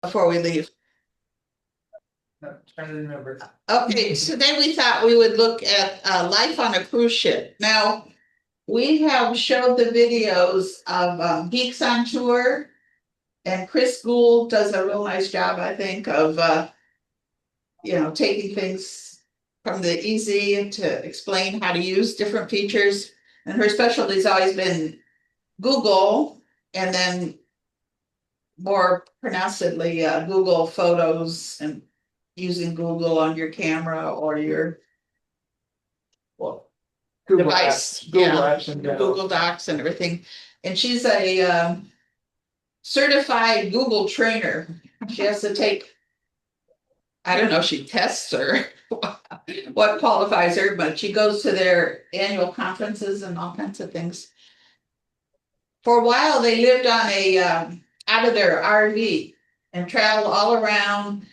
before we leave? I'm trying to remember. Okay, so then we thought we would look at life on a cruise ship. Now, we have showed the videos of Geeks on Tour, and Chris Gould does a real nice job, I think, of taking things from the easy to explain how to use different features. And her specialty has always been Google, and then more pronouncedly Google Photos and using Google on your camera or your Google device, Apps, Google Apps and Google Docs and everything. And she's a certified Google trainer. She has to take, I don't know if she tests or what qualifies her, but she goes to their annual conferences and all kinds of things. For a while, they lived on out of their RV and traveled all around,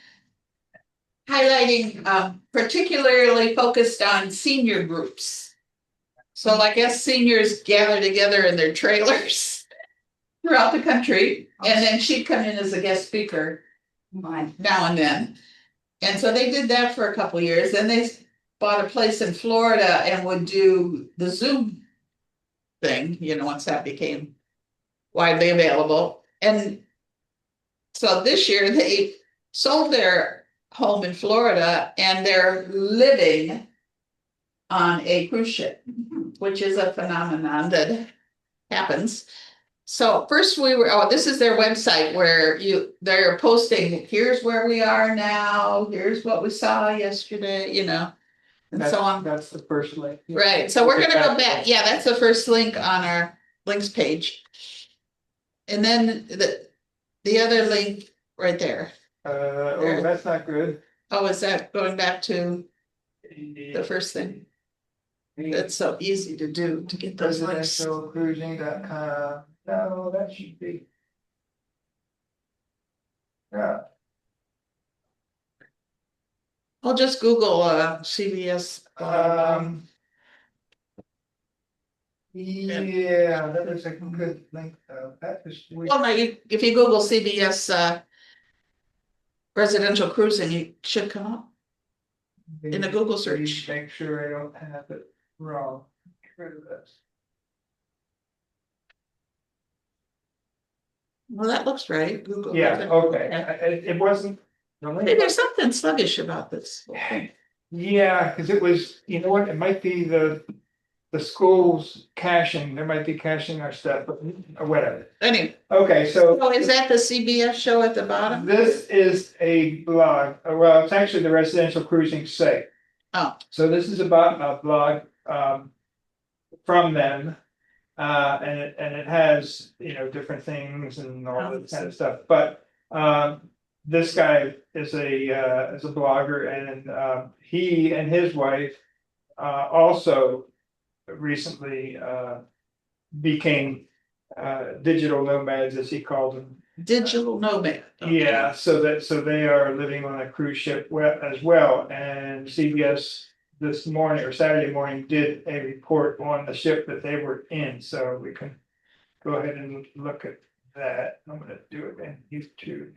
highlighting particularly focused on senior groups. So I guess seniors gather together in their trailers throughout the country, and then she'd come in as a guest speaker now and then. And so they did that for a couple of years. Then they bought a place in Florida and would do the Zoom thing, once that became widely available. And so this year they sold their home in Florida and they're living on a cruise ship, which is a phenomenon that happens. So first this is their website where they're posting, here's where we are now, here's what we saw yesterday, and so on. That's the first link. Right. So we're going to go back. Yeah, that's the first link on our links page. And then the other link right there. Oh, that's not good. Oh, is that going back to the first thing? That's so easy to do, to get those links. Residentialcruising.com. No, that should be. Yeah. I'll just Google CBS. Yeah, that is a good link though. That is weird. Well, no, if you Google CBS residential cruising, it should come up in a Google search. Make sure I don't have it wrong. Get rid of this. Well, that looks right. Google. Yeah, okay. It wasn't. Maybe there's something sluggish about this whole thing. Yeah, because it was, what, it might be the school's caching, there might be caching our stuff, but or whatever. Anyway. Okay, so is that the CBS show at the bottom? this is a blog. Well, it's actually the residential cruising site. Oh. So this is about a blog from them. And it has, different things and all that kind of stuff. But this guy is a blogger, and he and his wife also recently became digital nomads, as he called them. Digital nomad. Okay. Yeah, so they are living on a cruise ship as well. And CBS this morning or Saturday morning did a report on the ship that they were in, so we can go ahead and look at that. I'm going to do it in YouTube.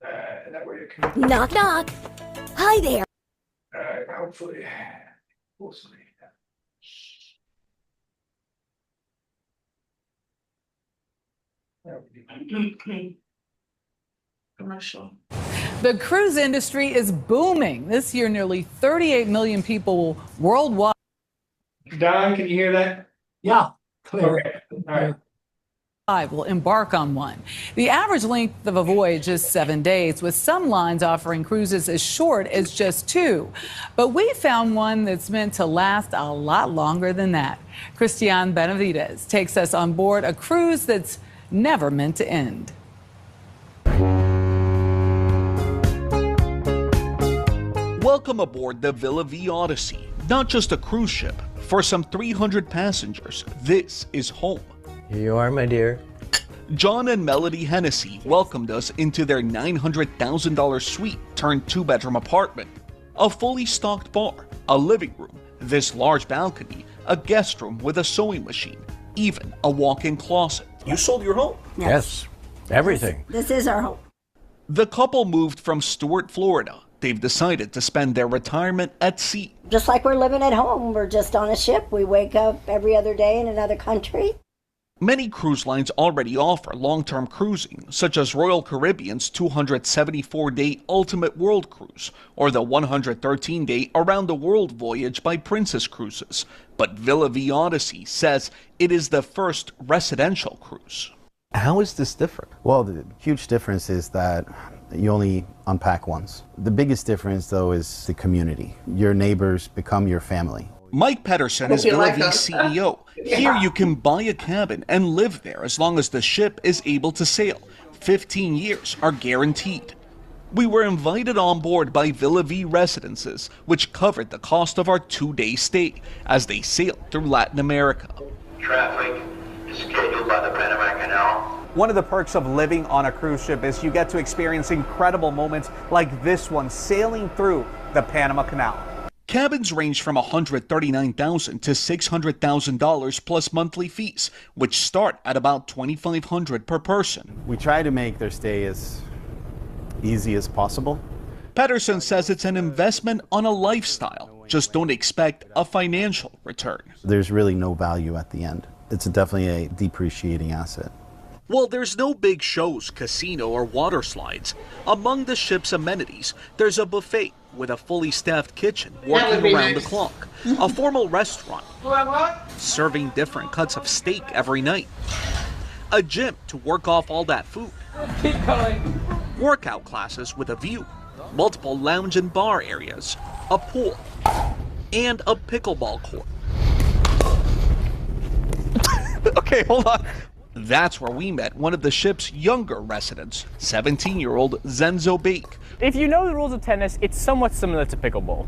That way you can knock knock. Hi there. Hopefully we'll see. Commercial. The cruise industry is booming. This year, nearly 38 million people worldwide. Don, can you hear that? Yeah, clear. Okay. All right. Will embark on one. The average length of a voyage is 7 days, with some lines offering cruises as short as just 2. But we found one that's meant to last a lot longer than that. Christiane Benavides takes us on board a cruise that's never meant to end. Welcome aboard the Villa V Odyssey. Not just a cruise ship. For some 300 passengers, this is home. Here you are, my dear. John and Melody Hennessy welcomed us into their $900,000 suite turned 2-bedroom apartment. A fully stocked bar, a living room, this large balcony, a guest room with a sewing machine, even a walk-in closet. You sold your home? Yes. Everything. This is our home. The couple moved from Stuart, Florida. They've decided to spend their retirement at sea. Just like we're living at home. We're just on a ship. We wake up every other day in another country. Many cruise lines already offer long-term cruising, such as Royal Caribbean's 274-day Ultimate World Cruise or the 113-day around-the-world voyage by Princess Cruises. But Villa V Odyssey says it is the first residential cruise. How is this different? Well, the huge difference is that you only unpack once. The biggest difference, though, is the community. Your neighbors become your family. Mike Pedersen is Hope you Villa like V's us. CEO. Here you can buy a cabin and live there as long as the ship is able to sail. 15 years are guaranteed. We were invited on board by Villa V Residences, which covered the cost of our 2-day stay as they sailed through Latin America. Traffic is scheduled by the Panama Canal. One of the perks of living on a cruise ship is you get to experience incredible moments like this one, sailing through the Panama Canal. Cabins range from $139,000 to $600,000 plus monthly fees, which start at about $2,500 per person. We try to make their stay as easy as possible. Pedersen says it's an investment on a lifestyle. Just don't expect a financial return. There's really no value at the end. It's definitely a depreciating asset. Well, there's no big shows, casino, or water slides. Among the ship's amenities, there's a buffet with a fully staffed kitchen That would working be around nice. the clock, a formal restaurant serving different cuts of steak every night, a gym to work off all that food, workout classes with a view, multiple lounge and bar areas, a pool, and a pickleball court. Okay, hold on. That's where we met one of the ship's younger residents, 17-year-old Zenzo Bake. If you know the rules of tennis, it's somewhat similar to pickleball.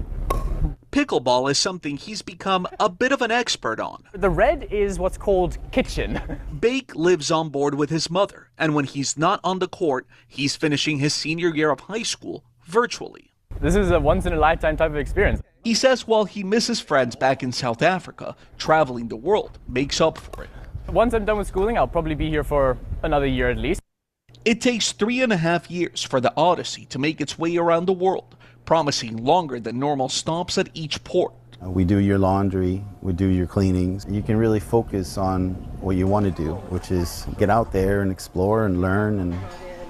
Pickleball is something he's become a bit of an expert on. The red is what's called kitchen. Bake lives on board with his mother, and when he's not on the court, he's finishing his senior year of high school virtually. This is a once-in-a-lifetime type of experience. He says while he misses friends back in South Africa, traveling the world makes up for it. Once I'm done with schooling, I'll probably be here for another year at least. It takes 3.5 years for the Odyssey to make its way around the world, promising longer than normal stops at each port. We do your laundry, we do your cleanings. You can really focus on what you want to do, which is get out there and explore and learn and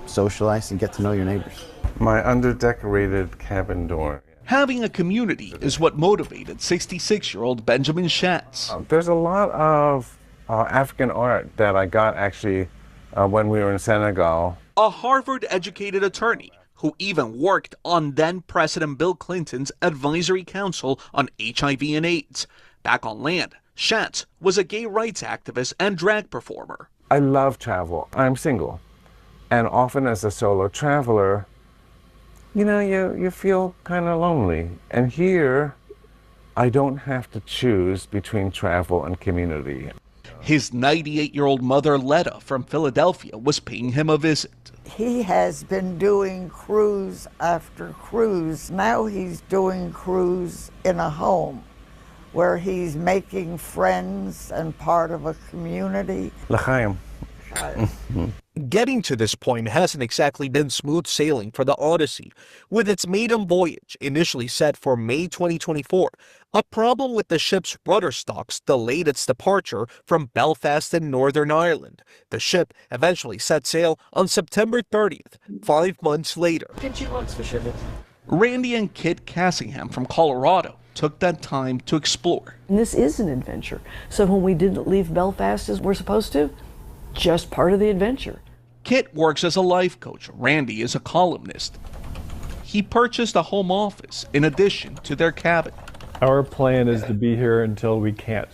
socialize and get to know your neighbors. My underdecorated cabin door. Having a community is what motivated 66-year-old Benjamin Schatz. There's a lot of African art that I got actually when we were in Senegal. A Harvard-educated attorney who even worked on then-President Bill Clinton's advisory council on HIV and AIDS. Back on land, Schatz was a gay rights activist and drag performer. I love travel. I'm single. And often as a solo traveler, you know, you feel kind of lonely. And here, I don't have to choose between travel and community. His 98-year-old mother, Letta, from Philadelphia, was paying him a visit. He has been doing cruise after cruise. Now he's doing cruise in a home where he's making friends and part of a community. L'chaim. Getting to this point hasn't exactly been smooth sailing for the Odyssey. With its maiden voyage initially set for May 2024, a problem with the ship's rudder stocks delayed its departure from Belfast in Northern Ireland. The ship eventually set sail on September 30th, 5 months later. Randy and Kit Cassingham from Colorado took that time to explore. And this is an adventure. So when we didn't leave Belfast as we're supposed to, just part of the adventure. Kit works as a life coach. Randy is a columnist. He purchased a home office in addition to their cabin. Our plan is to be here until we can't.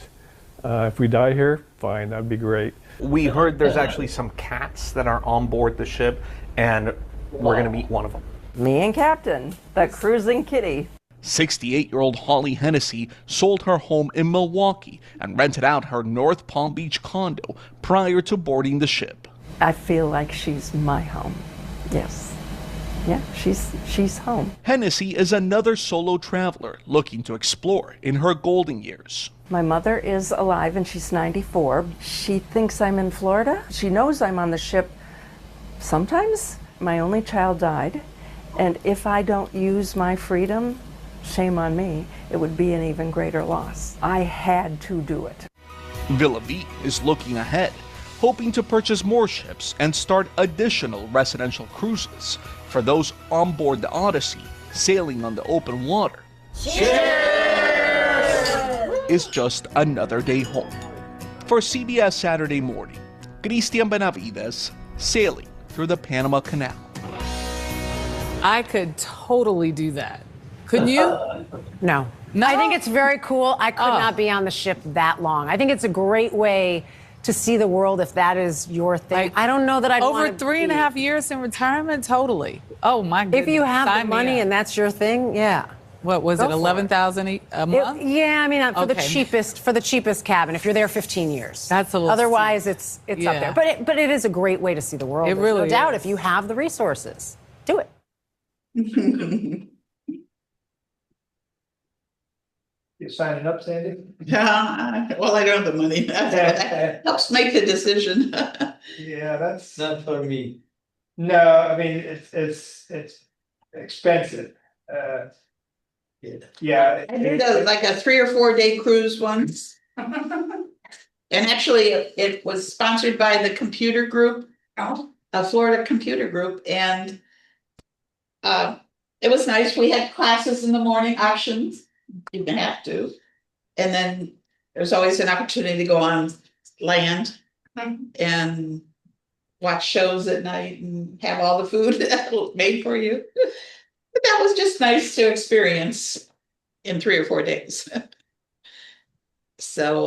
If we die here, fine, that'd be great. We heard there's actually some cats that are on board the ship, and we're going to meet one of them. Me and Captain, the cruising kitty. 68-year-old Holly Hennessy sold her home in Milwaukee and rented out her North Palm Beach condo prior to boarding the ship. I feel like she's my home. Yes. Yeah, she's home. Hennessy is another solo traveler looking to explore in her golden years. My mother is alive and she's 94. She thinks I'm in Florida. She knows I'm on the ship Sometimes my only child died, and if I don't use my freedom, shame on me, it would be an even greater loss. I had to do it. Villavie is looking ahead, hoping to purchase more ships and start additional residential cruises for those on board the Odyssey sailing on the open water. Is just another day home. For CBS Saturday Morning, Christian Benavides sailing through the Panama Canal. I could totally do that. Couldn't you? No. No? I think it's very cool. I could not be on the ship that long. I think it's a great way to see the world if that is your thing. I don't know that I'd Over want 3.5 years in retirement, totally. Oh my goodness. If you have Sign the me money up. and that's your thing, yeah. What was Go it, for it. 11,000 a month? Yeah, I mean for the Okay. cheapest cabin. If you're there 15 years, That's a little Otherwise, it's Yeah. up there. But it is a great way to see the world. It There's really no doubt. is. If you have the resources, do it. You signing up, Sandy? Yeah, well, I don't have the money. That helps make the decision. Yeah, that's Not for me. no. I mean, it's expensive. Yeah. I did like a 3 or 4 day cruise once. And actually, it was sponsored by the computer group, a Florida computer group, and it was nice. We had classes in the morning, options. You didn't have to. And then there's always an opportunity to go on land and watch shows at night and have all the food made for you. But that was just nice to experience in 3 or 4 days. So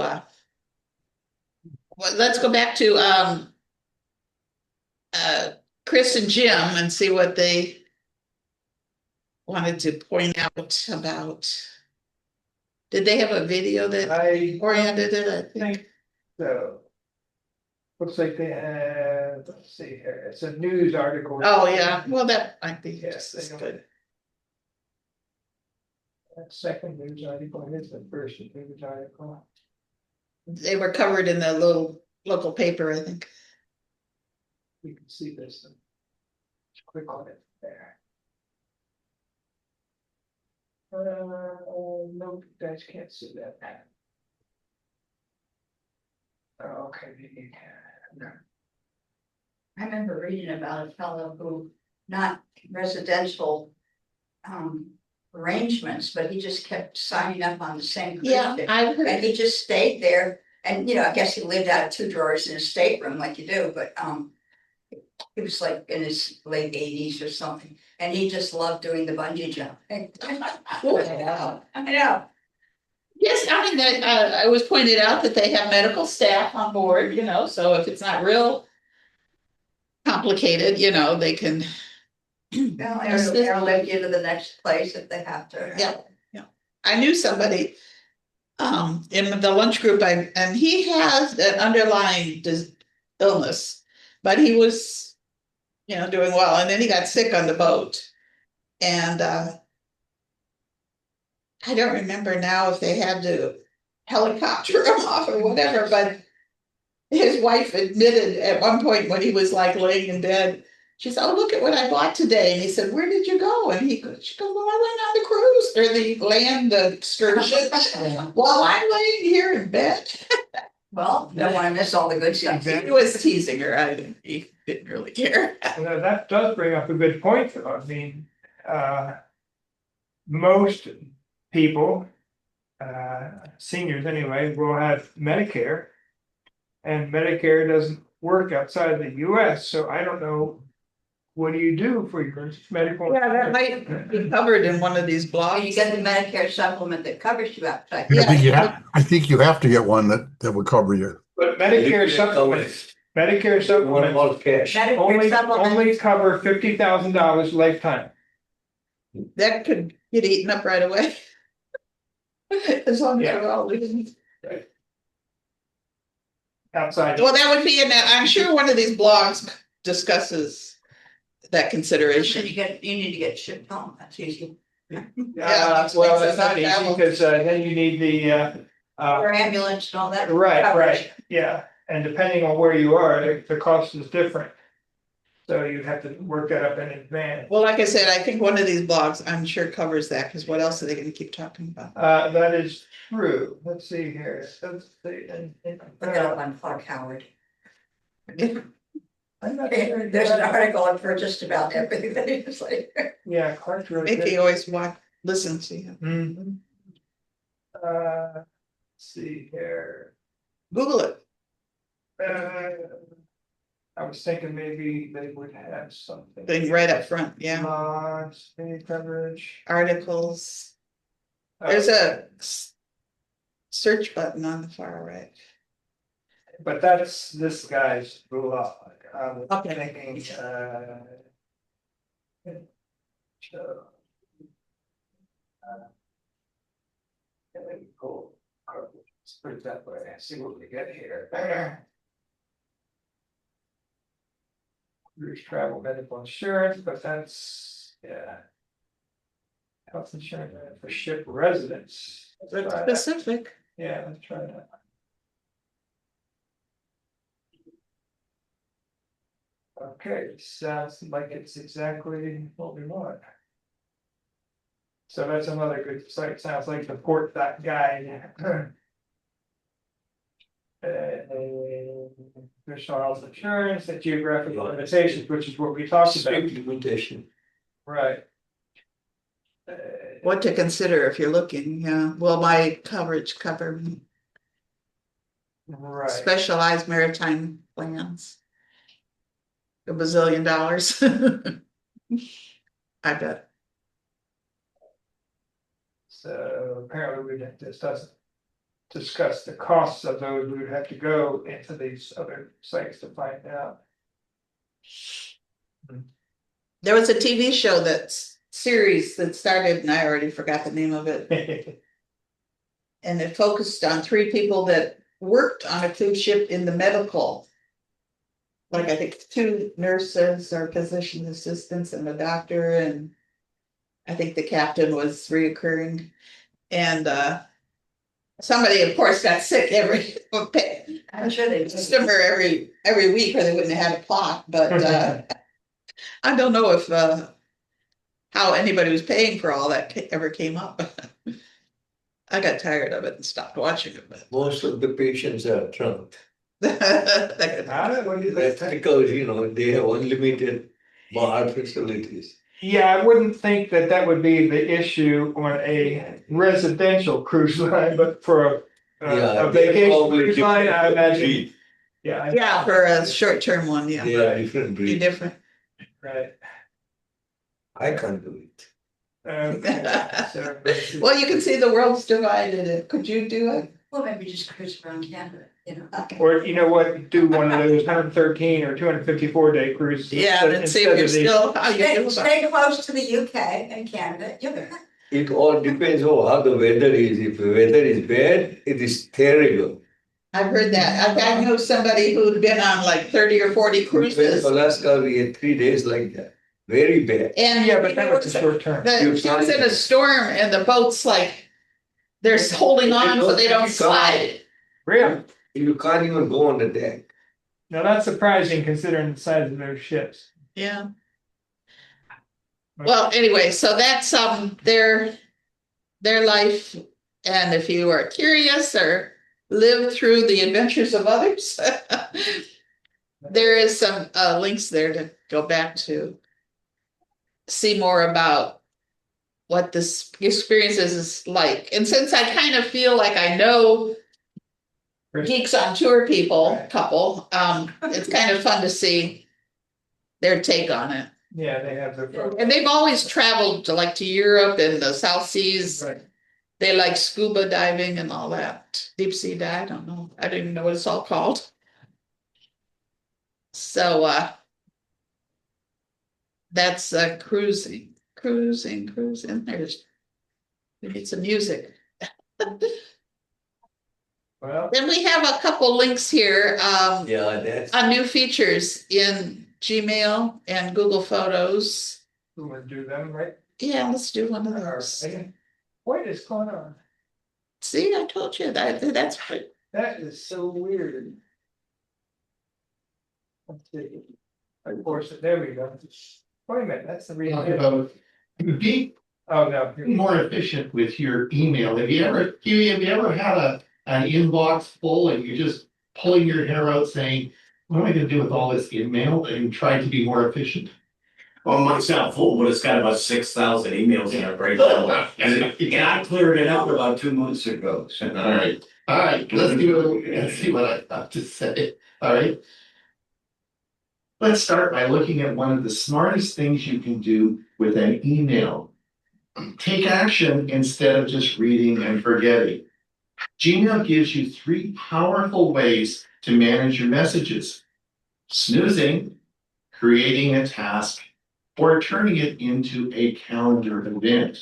well, let's go back to Chris and Jim and see what they wanted to point out about. Did they have a video that oriented it? I think so. Looks like they have, let's see here, it's a news article. Oh, yeah, well, that might be Yes, just as they good. That second news article is the first news article. They were covered in the little local paper, I think. You can see this. Just click on it there. No, you guys can't see that. Okay, maybe. I remember reading about a fellow who, not residential arrangements, but he just kept signing up on the same cruise Yeah, ship. I've heard. And he just stayed there, and I guess he lived out of 2 drawers in his stateroom like you do, but he was like in his late 80s or something, and he just loved doing the bungee jumping. Wow. I know. Yes, I mean, it was pointed out that they have medical staff on board, so if it's not real complicated, they can. They'll airlift you to the next place if they have to. Yeah. I knew somebody in the lunch group, and he has an underlying illness, but he was, doing well, and then he got sick on the boat, and I don't remember now if they had to helicopter him off or whatever, but his wife admitted at one point when he was like laying in bed, she said, "Oh, look at what I bought today." And he said, "Where did you go?" And she goes, "Well, I went on the cruise or the land excursion while I'm laying here in bed." Well, don't want to miss all the good stuff. He was teasing her. He didn't really care. Well, that does bring up a good point, though. I mean, most people, seniors anyway, will have Medicare, and Medicare doesn't work outside of the US, so I don't know, what do you do for your medical? Yeah, that might be covered in one of these blogs. You get the Medicare supplement that covers you outside. I think you have to get one that would cover you. But Medicare supplements only cover $50,000 lifetime. That could get eaten up right away. As long as we're all living. Outside. Well, that would be I'm sure one of these blogs discusses that consideration. You need to get shipped home. That's easy. Well, that's not easy because then you need the or ambulance and all that. Right, yeah. And depending on where you are, the cost is different. So you'd have to work that up in advance. Well, like I said, I think one of these blogs, I'm sure covers that, because what else are they gonna keep talking about? That is true. Let's see here. Let's see. Look it up on Clark Howard. I'm not sure. There's an article on for just about everything. It's like. Yeah, Clark's really Mickey good. always listens to you. Mhm. Let's see here. Google it. I was thinking maybe they would have something. Thing right up front, yeah. Laws, any coverage. Articles. There's a search button on the far right. But that's this guy's blog. I was Okay. thinking, cool. Let's put it that way. See what we get here. Cruise travel medical insurance, but that's, yeah. Health insurance for ship residents. Let's try that. Specific. Yeah, let's try that. Okay, sounds like it's exactly what we want. So that's another good site. Sounds like the port that guy. Additional health insurance, the geographical limitations, which is what we talked about. Limitation. Right. What to consider if you're looking, yeah. Will my coverage cover Right. specialized maritime plans? $1 bazillion. I bet. So apparently this doesn't discuss the costs of those. We would have to go into these other sites to find out. There was a TV show series that started, and I already forgot the name of it. And it focused on 3 people that worked on a cruise ship in the medical. Like I think 2 nurses or physician assistants and a doctor, and I think the captain was reoccurring. And somebody, of course, got sick I'm sure they customer every week, or they wouldn't have had a plot. But I don't know if how anybody was paying for all that ever came up. I got tired of it and stopped watching it. But Most of the patients are drunk. What do you That's think? because, they have unlimited bar facilities. Yeah, I wouldn't think that would be the issue on a residential cruise line, but for a vacation cruise line, I imagine. Yeah. yeah, for a short-term one, yeah. They are different Be breeds. different. Right. I can't do it. Okay. Well, you can see the world's divided. Could you do it? Well, maybe just cruise around Canada, Or you know what, do one of those 113 or 254-day cruises. Yeah, and see if you're still how you feel about Stay close to the UK and Canada. You'll be fine. It all depends on how the weather is. If the weather is bad, it is terrible. I've heard that. I know somebody who'd been on like 30 or 40 We went cruises. to Alaska, we had 3 days like that. Very bad. And Yeah, but that was a short term. she was in a storm and the boat's like, they're holding on so they don't slide. Really? You can't even go on the deck. Now that's surprising considering the size of those ships. Yeah. Well, anyway, so that's their life. And if you are curious or live through the adventures of others, there is some links there to go back to see more about what this experience is like. And since I kind of feel like I know Geeks on Tour couple, it's kind of fun to see their take on it. Yeah, they have their. And they've always traveled to Europe and the South Seas. Right. They like scuba diving and all that. Deep sea dive, I don't know. I don't even know what it's all called. So that's cruising. There's we need some music. Well, then we have a couple links here Yeah, that's. on new features in Gmail and Google Photos. we want to do them, right? Yeah, let's do one of those. What is going on? See, I told you that's right. That is so weird. Let's see. Of course, there we go. Wait a minute, that's the real. Talk about be Oh, no. more efficient with your email. Have you ever had an inbox full and you're just pulling your hair out saying, what am I gonna do with all this email, and trying to be more efficient? Well, mine's not full, but it's got about 6,000 emails in it right now. And I cleared it out about 2 months ago. So. All right, let's see what I have to say. All right. Let's start by looking at one of the smartest things you can do with an email. Take action instead of just reading and forgetting. Gmail gives you 3 powerful ways to manage your messages: snoozing, creating a task, or turning it into a calendar event.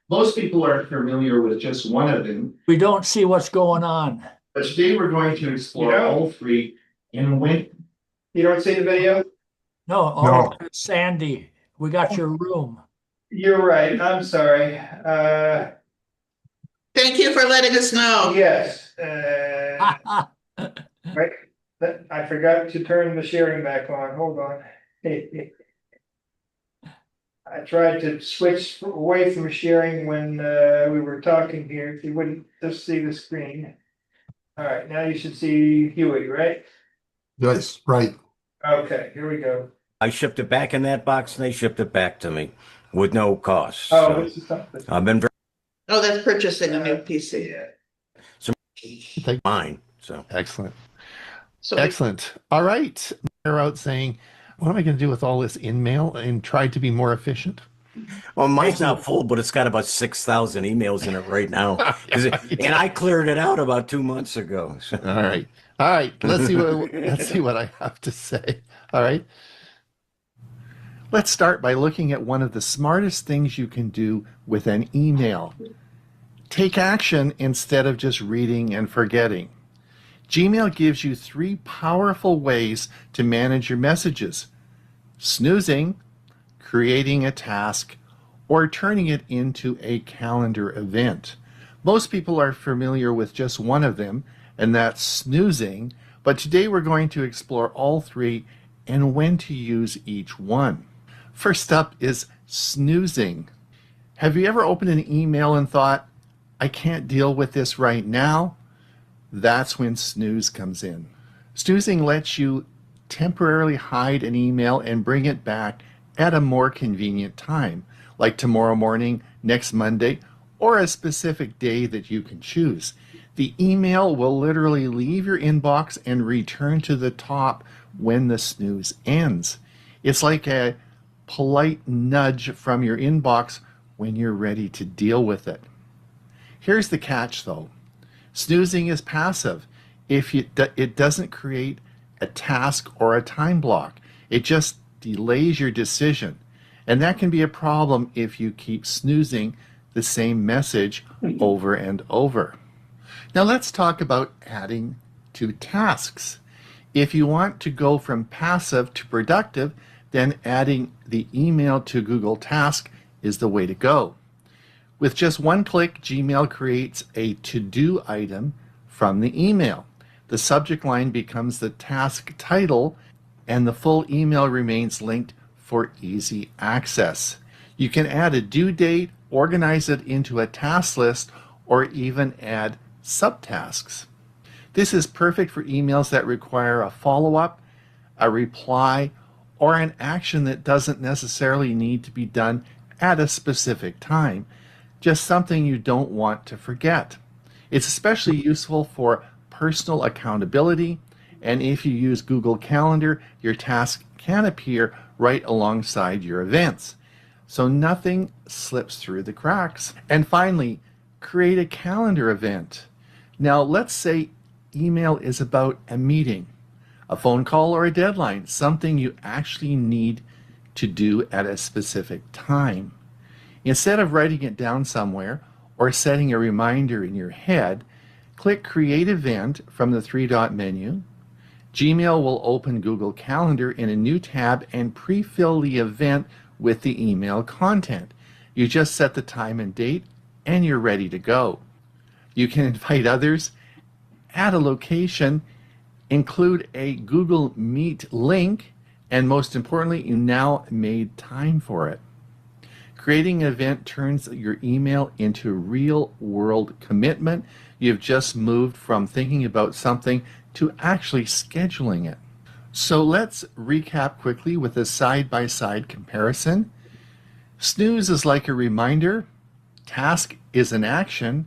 Most people are familiar with just one of them. We don't see what's going on. But today we're going to explore all 3 in when. You don't see the video? No. Sandy, we got your room. You're right, I'm sorry. Thank you for letting us know. Yes. Right, I forgot to turn the sharing back on, hold on. I tried to switch away from sharing when we were talking here, if you wouldn't just see the screen. All right, now you should see Huey, right? Yes, right. Okay, here we go. I shipped it back in that box and they shipped it back to me with no cost. Oh, this is something. I've been very. Oh, that's purchasing a new PC. Mine. So excellent. So Excellent. All right. They're out saying, what am I going to do with all this InMail, and try to be more efficient? Well, mine's not full, but it's got about 6,000 emails in it right now. And I cleared it out about 2 months ago. So. All right. Let's see what I have to say. All right. Let's start by looking at one of the smartest things you can do with an email. Take action instead of just reading and forgetting. Gmail gives you 3 powerful ways to manage your messages: snoozing, creating a task, or turning it into a calendar event. Most people are familiar with just one of them, and that's snoozing, but today we're going to explore all 3 and when to use each one. First up is snoozing. Have you ever opened an email and thought, I can't deal with this right now? That's when snooze comes in. Snoozing lets you temporarily hide an email and bring it back at a more convenient time, like tomorrow morning, next Monday, or a specific day that you can choose. The email will literally leave your inbox and return to the top when the snooze ends. It's like a polite nudge from your inbox when you're ready to deal with it. Here's the catch though. Snoozing is passive. It doesn't create a task or a time block. It just delays your decision. And that can be a problem if you keep snoozing the same message over and over. Now let's talk about adding to tasks. If you want to go from passive to productive, then adding the email to Google Task is the way to go. With just one click, Gmail creates a to-do item from the email. The subject line becomes the task title, and the full email remains linked for easy access. You can add a due date, organize it into a task list, or even add subtasks. This is perfect for emails that require a follow-up, a reply, or an action that doesn't necessarily need to be done at a specific time, just something you don't want to forget. It's especially useful for personal accountability, and if you use Google Calendar, your task can appear right alongside your events, so nothing slips through the cracks. And finally, create a calendar event. Now let's say email is about a meeting, a phone call, or a deadline, something you actually need to do at a specific time. Instead of writing it down somewhere or setting a reminder in your head, click Create Event from the 3-dot menu. Gmail will open Google Calendar in a new tab and pre-fill the event with the email content. You just set the time and date and you're ready to go. You can invite others, add a location, include a Google Meet link, And most importantly, you now made time for it. Creating an event turns your email into real world commitment. You've just moved from thinking about something to actually scheduling it. So let's recap quickly with a side-by-side comparison. Snooze is like a reminder, task is an action,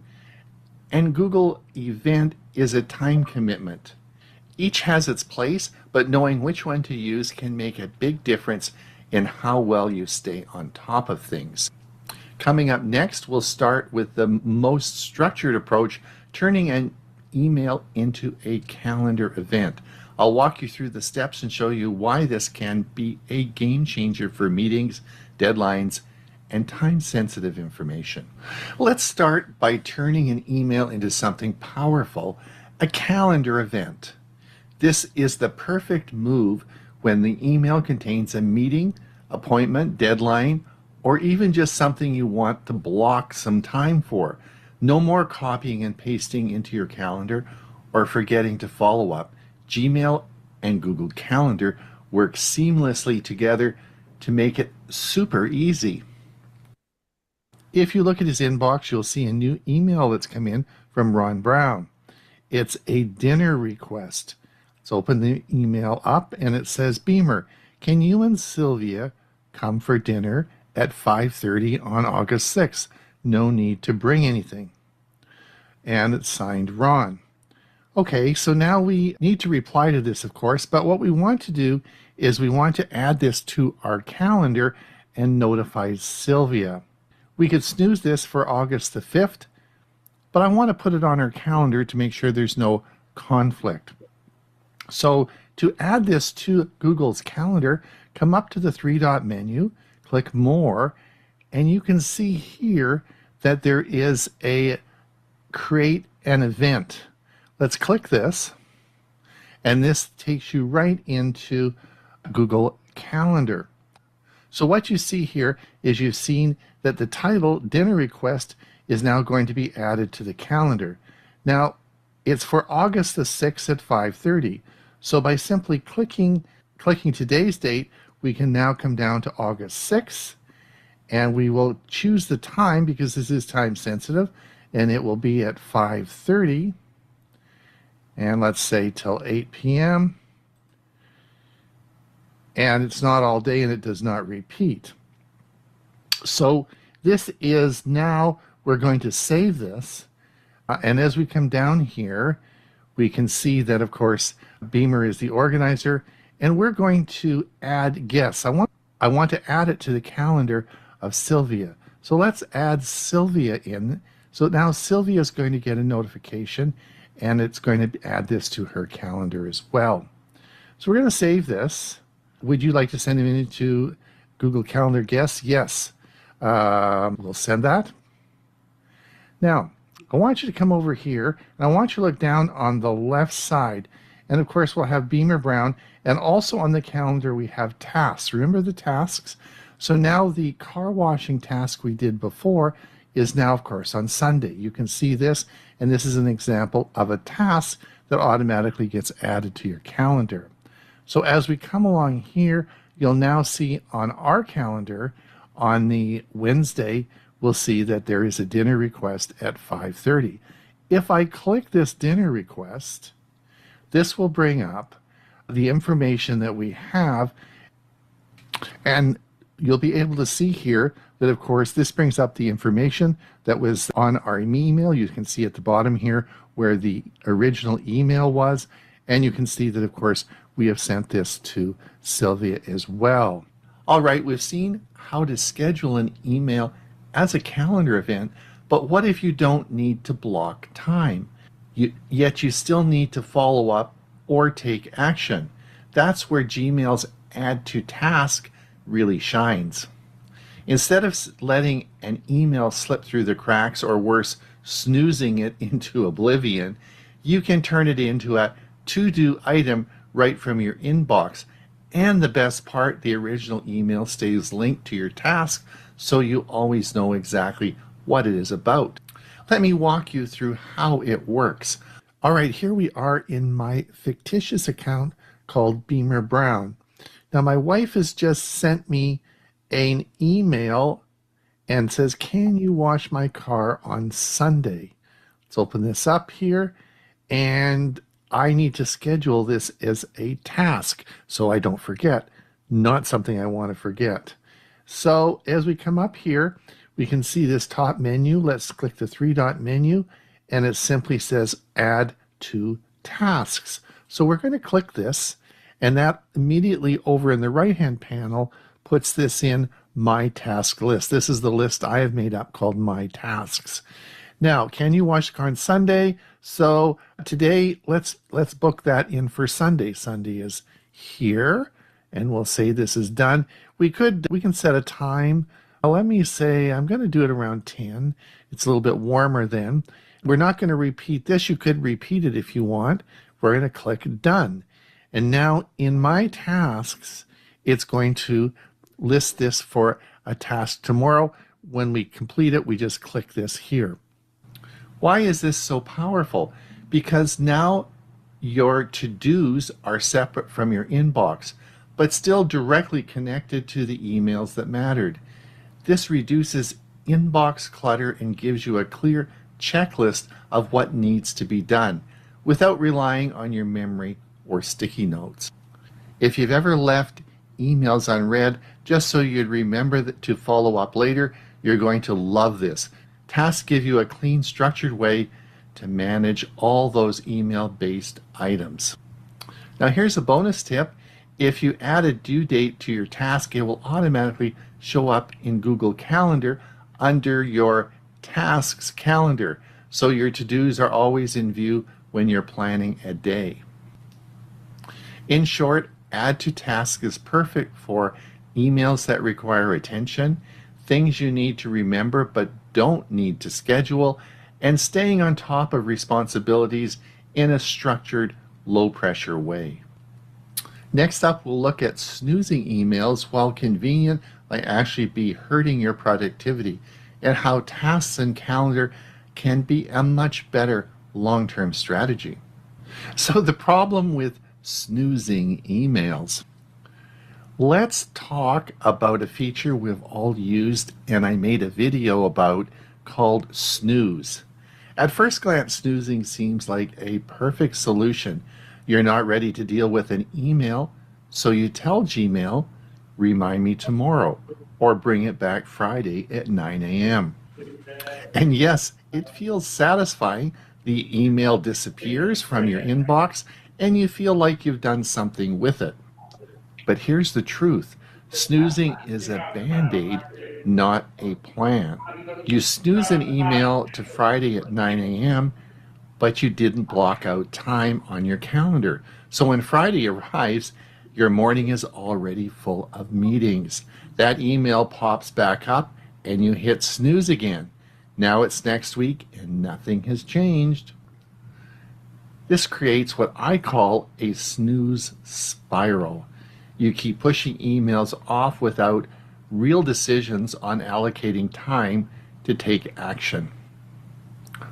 and Google Event is a time commitment. Each has its place, but knowing which one to use can make a big difference in how well you stay on top of things. Coming up next, we'll start with the most structured approach, turning an email into a calendar event. I'll walk you through the steps and show you why this can be a game changer for meetings, deadlines, and time-sensitive information. Let's start by turning an email into something powerful, a calendar event. This is the perfect move when the email contains a meeting, appointment, deadline, or even just something you want to block some time for. No more copying and pasting into your calendar or forgetting to follow up. Gmail and Google Calendar work seamlessly together to make it super easy. If you look at his inbox, you'll see a new email that's come in from Ron Brown. It's a dinner request. Let's open the email up and it says, Beamer, can you and Sylvia come for dinner at 5:30 on August 6th? No need to bring anything. And it's signed Ron. Okay, so now we need to reply to this, of course, but what we want to do is we want to add this to our calendar and notify Sylvia. We could snooze this for August the 5th, but I want to put it on our calendar to make sure there's no conflict. So to add this to Google's calendar, come up to the three-dot menu, click More, and you can see here that there is a Create an Event. Let's click this, and this takes you right into Google Calendar. So what you see here is you've seen that the title, Dinner Request, is now going to be added to the calendar. Now, it's for August the 6th at 5:30. So by simply clicking today's date, we can now come down to August 6th, and we will choose the time because this is time sensitive, and it will be at 5:30, and let's say till 8 p.m. And it's not all day and it does not repeat. So this is now, we're going to save this, and as we come down here, we can see that, of course, Beamer is the organizer, and we're going to add guests. I want to add it to the calendar of Sylvia. So let's add Sylvia in. So now Sylvia is going to get a notification, and it's going to add this to her calendar as well. So we're going to save this. Would you like to send him into Google Calendar guests? Yes. We'll send that. Now, I want you to come over here, and I want you to look down on the left side. And of course, we'll have Beamer Brown, and also on the calendar we have tasks. Remember the tasks? So now the car washing task we did before is now, of course, on Sunday. You can see this, and this is an example of a task that automatically gets added to your calendar. So as we come along here, you'll now see on our calendar on the Wednesday, we'll see that there is a dinner request at 5:30. If I click this dinner request, this will bring up the information that we have, and you'll be able to see here that, of course, this brings up the information that was on our email. You can see at the bottom here where the original email was, and you can see that, of course, we have sent this to Sylvia as well. All right, we've seen how to schedule an email as a calendar event, but what if you don't need to block time, yet you still need to follow up or take action? That's where Gmail's Add to Task really shines. Instead of letting an email slip through the cracks, or worse, snoozing it into oblivion, you can turn it into a to-do item right from your inbox. And the best part, the original email stays linked to your task, so you always know exactly what it is about. Let me walk you through how it works. All right, here we are in my fictitious account called Beamer Brown. Now, my wife has just sent me an email and says, can you wash my car on Sunday? Let's open this up here. And I need to schedule this as a task so I don't forget. Not something I want to forget. So as we come up here, we can see this top menu. Let's click the 3-dot menu, and it simply says add to tasks. So we're going to click this, and that immediately over in the right-hand panel puts this in my task list. This is the list I have made up called my tasks. Now, can you wash the car on Sunday? So today, let's book that in for Sunday. Sunday is here, and we'll say this is done. We can set a time. Let me say I'm going to do it around 10. It's a little bit warmer then. We're not going to repeat this. You could repeat it if you want. We're going to click done. And now in my tasks, it's going to list this for a task tomorrow. When we complete it, we just click this here. Why is this so powerful? Because now your to-dos are separate from your inbox, but still directly connected to the emails that mattered. This reduces inbox clutter and gives you a clear checklist of what needs to be done without relying on your memory or sticky notes. If you've ever left emails unread just so you'd remember to follow up later, you're going to love this. Tasks give you a clean, structured way to manage all those email-based items. Now here's a bonus tip. If you add a due date to your task, it will automatically show up in Google Calendar under your tasks calendar, so your to-dos are always in view when you're planning a day. In short, add to task is perfect for emails that require attention, things you need to remember but don't need to schedule, and staying on top of responsibilities in a structured, low-pressure way. Next up, we'll look at snoozing emails. While convenient, might actually be hurting your productivity, and how tasks and calendar can be a much better long-term strategy. So the problem with snoozing emails. Let's talk about a feature we've all used and I made a video about called snooze. At first glance, snoozing seems like a perfect solution. You're not ready to deal with an email, so you tell Gmail, remind me tomorrow, or bring it back Friday at 9 a.m. And yes, it feels satisfying. The email disappears from your inbox and you feel like you've done something with it. But here's the truth. Snoozing is a band-aid, not a plan. You snooze an email to Friday at 9 a.m., but you didn't block out time on your calendar. So when Friday arrives, your morning is already full of meetings. That email pops back up and you hit snooze again. Now it's next week and nothing has changed. This creates what I call a snooze spiral. You keep pushing emails off without real decisions on allocating time to take action.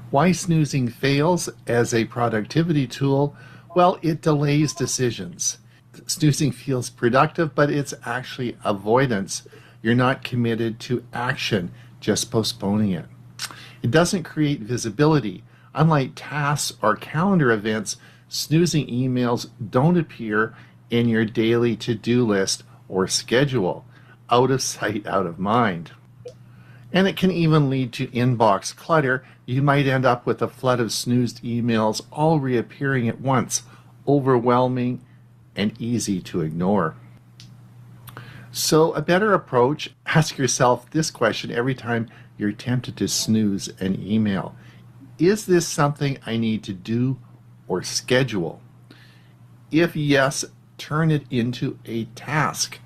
Why snoozing fails as a productivity tool? Well, it delays decisions. Snoozing feels productive, but it's actually avoidance. You're not committed to action, just postponing it. It doesn't create visibility. Unlike tasks or calendar events, snoozing emails don't appear in your daily to-do list or schedule. Out of sight, out of mind. And it can even lead to inbox clutter. You might end up with a flood of snoozed emails all reappearing at once, overwhelming and easy to ignore. So a better approach, ask yourself this question every time you're tempted to snooze an email. Is this something I need to do or schedule? If yes, turn it into a task.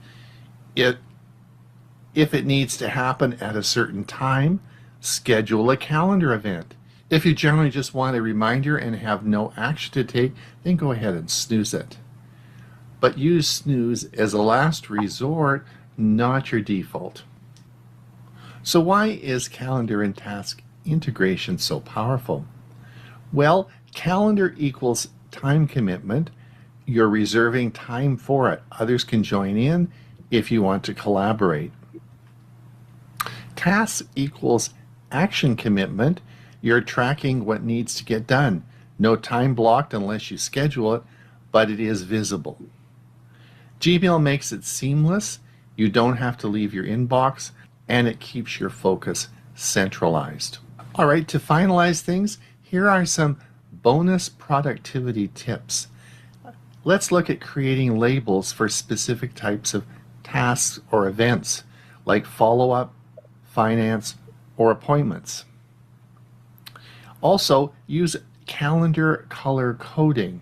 If it needs to happen at a certain time, schedule a calendar event. If you generally just want a reminder and have no action to take, then go ahead and snooze it. But use snooze as a last resort, not your default. So why is calendar and task integration so powerful? Well, calendar equals time commitment. You're reserving time for it. Others can join in if you want to collaborate. Task equals action commitment. You're tracking what needs to get done. No time blocked unless you schedule it, but it is visible. Gmail makes it seamless. You don't have to leave your inbox, and it keeps your focus centralized. All right, to finalize things, here are some bonus productivity tips. Let's look at creating labels for specific types of tasks or events, like follow-up, finance, or appointments. Also, use calendar color coding.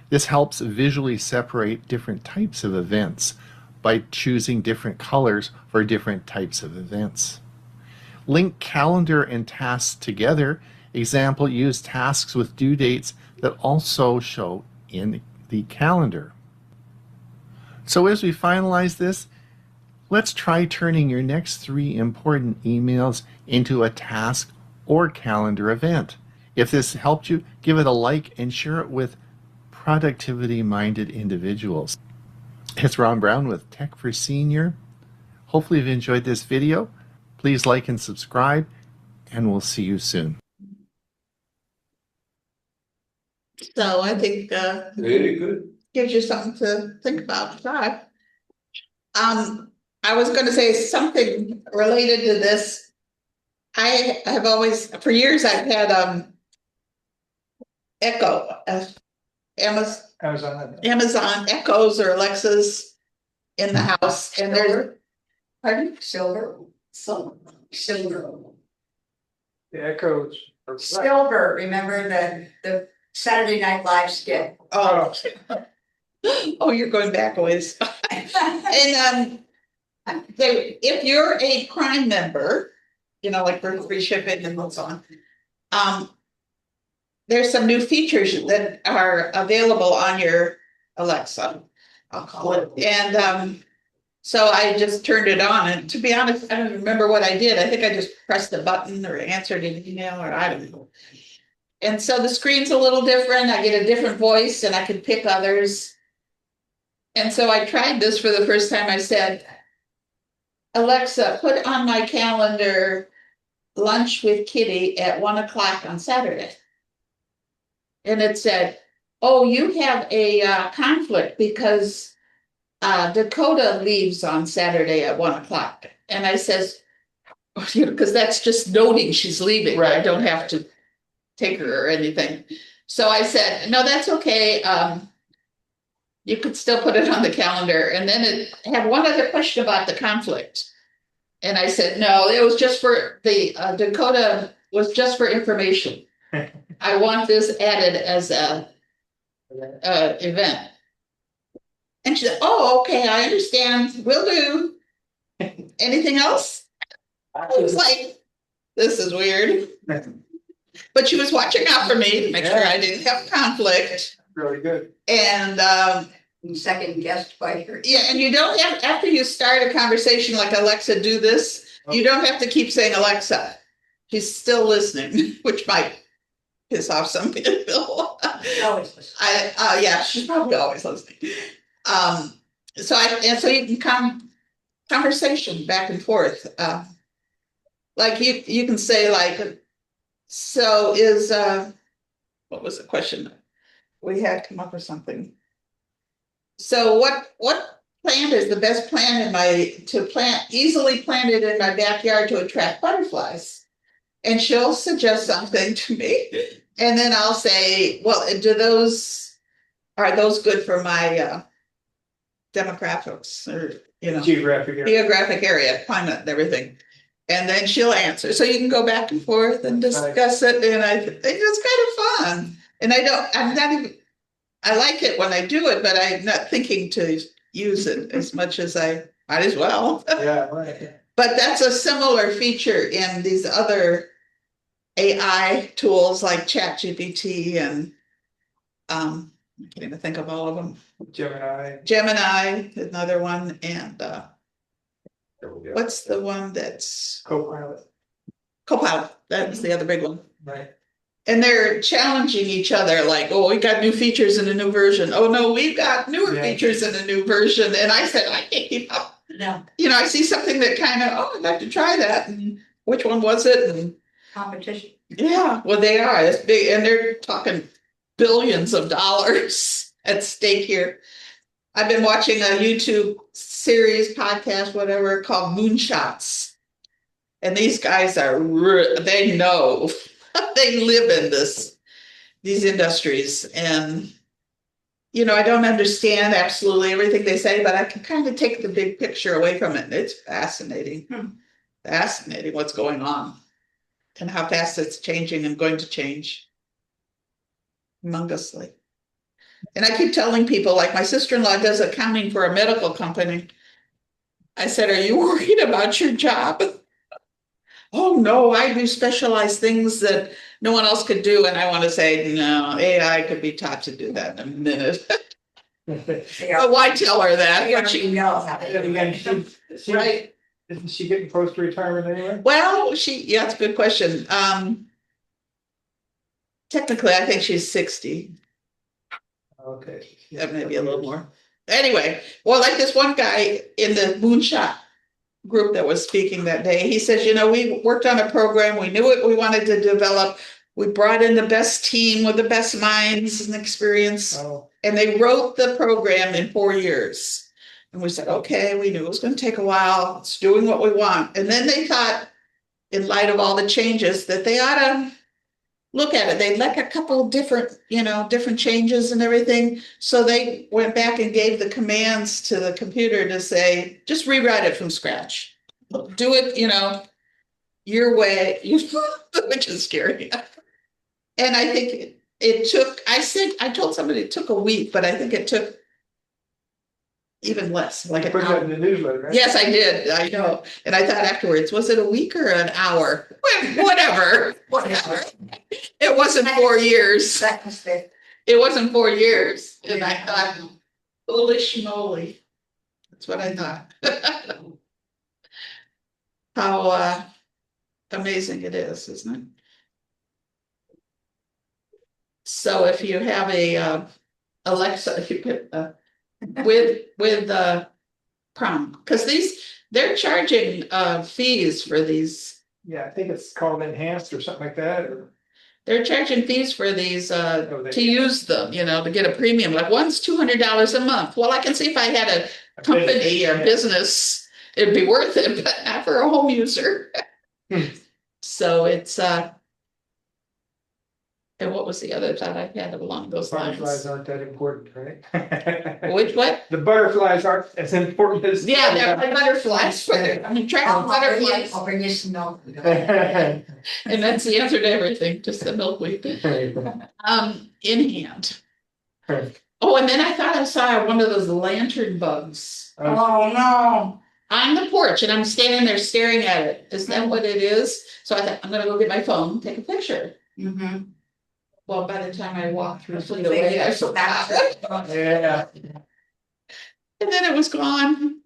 This helps visually separate different types of events by choosing different colors for different types of events. Link calendar and tasks together. Example, use tasks with due dates that also show in the calendar. So as we finalize this, let's try turning your next 3 important emails into a task or calendar event. If this helped you, give it a like and share it with productivity-minded individuals. It's Ron Brown with Tech for Senior. Hopefully you've enjoyed this video. Please like and subscribe, and we'll see you soon. So I think Very good. gives you something to think about. Try. I was going to say something related to this. I have always, for years, I've had Echo, Amazon Echoes or Alexas in the house, and there's pardon? Silver. The echoes. Silver, remember the Saturday Night Live skit? Oh, oh, you're going back a ways. And if you're a Prime member, you know, like for free shipping and so on, there's some new features that are available on your Alexa, I'll call it. And so I just turned it on, and to be honest, I don't remember what I did. I think I just pressed the button or answered an email, or I don't know. And so the screen's a little different. I get a different voice, and I can pick others. And so I tried this for the first time. I said, Alexa, put on my calendar lunch with Kitty at 1 o'clock on Saturday. And it said, oh, you have a conflict because Dakota leaves on Saturday at 1 o'clock. And I says, because that's just noting she's leaving. Right. I don't have to take her or anything. So I said, no, that's okay. You could still put it on the calendar. And then it had one other question about the conflict. And I said, no, it was just for the Dakota was just for information. I want this added as a event. And she said, oh, okay, I understand. Will do. Anything else? I was like, this is weird. But she was watching out for me to make sure I didn't have conflict. Really good. And second guessed by her. Yeah, and you don't have, after you start a conversation like Alexa, do this, you don't have to keep saying Alexa. She's still listening, which might piss off some people. Always listening. Yeah, she's probably always listening. So you can conversation back and forth. Like you can say like, so is what was the question? We had come up with something. So what plant is the best plant easily planted in my backyard to attract butterflies? And she'll suggest something to me, and then I'll say, well, are those good for my demographics or geographic area, climate, and everything? And then she'll answer. So you can go back and forth and discuss it, and I think it's kind of fun. And I like it when I do it, but I'm not thinking to use it as much as I might as well. Yeah, right. But that's a similar feature in these other AI tools like ChatGPT and I can't even think of all of them. Gemini, another one, and what's the one that's Copilot? Copilot. That was the other big one. Right. And they're challenging each other, like, oh, we got new features in a new version. Oh no, we've got newer features in a new version. And I said, I can't keep up. No. You know, I see something that kind of, oh, I'd like to try that. And which one was it? And Competition. yeah, well, they are. It's big, and they're talking billions of dollars at stake here. I've been watching a YouTube series, podcast, whatever, called Moonshots. And these guys are, they know, they live in these industries. And, you know, I don't understand absolutely everything they say, but I can kind of take the big picture away from it. It's fascinating. Fascinating what's going on and how fast it's changing and going to change humongously. And I keep telling people, like my sister-in-law does accounting for a medical company. I said, are you worried about your job? Oh no, I do specialized things that no one else could do. And I want to say, no, AI could be taught to do that in a minute. But why tell her that? But she knows how to do it. Right. Isn't she getting close to retirement anyway? Well, yeah, that's a good question. Technically, I think she's 60. Okay. That may be a little more. Anyway, well, like this one guy in the moonshot group that was speaking that day, he says, you know, we worked on a program, we knew what we wanted to develop. We brought in the best team with the best minds and experience. And they wrote the program in 4 years. And we said, okay, we knew it was going to take a while. It's doing what we want. And then they thought, in light of all the changes, that they ought to look at it. They like a couple of different, you know, different changes and everything. So they went back and gave the commands to the computer to say, just rewrite it from scratch. Do it, you know, your way, which is scary. And I think it took, I told somebody it took a week, but I think it took even less. Like You put that in the newsletter, right? Yes, I did. I know. And I thought afterwards, was it a week or an hour? Whatever. Whatever. It wasn't 4 years. It wasn't 4 years. And I thought, holy schmoly. That's what I thought. How amazing it is, isn't it? So if you have a Alexa, you could with prom, because they're charging fees for these. Yeah, I think it's called enhanced or something like that. Or they're charging fees for these to use them, you know, to get a premium. Like one's $200 a month. Well, I can see if I had a company or business, it'd be worth it, but not for a home user. So it's and what was the other thought I had along those lines? Butterflies aren't that important, right? Which what? The butterflies aren't as important as they're like butterflies. I'm attracting butterflies. I'll bring you some milk. And that's the answer to everything, just the milkweed. In hand. Oh, and then I thought I saw one of those lantern bugs. Oh no. On the porch, and I'm standing there staring at it. Is that what it is? So I thought, I'm gonna go get my phone, take a picture. Mm-hmm. Well, by the time I walked through fleet away, I forgot it. Yeah. And then it was gone.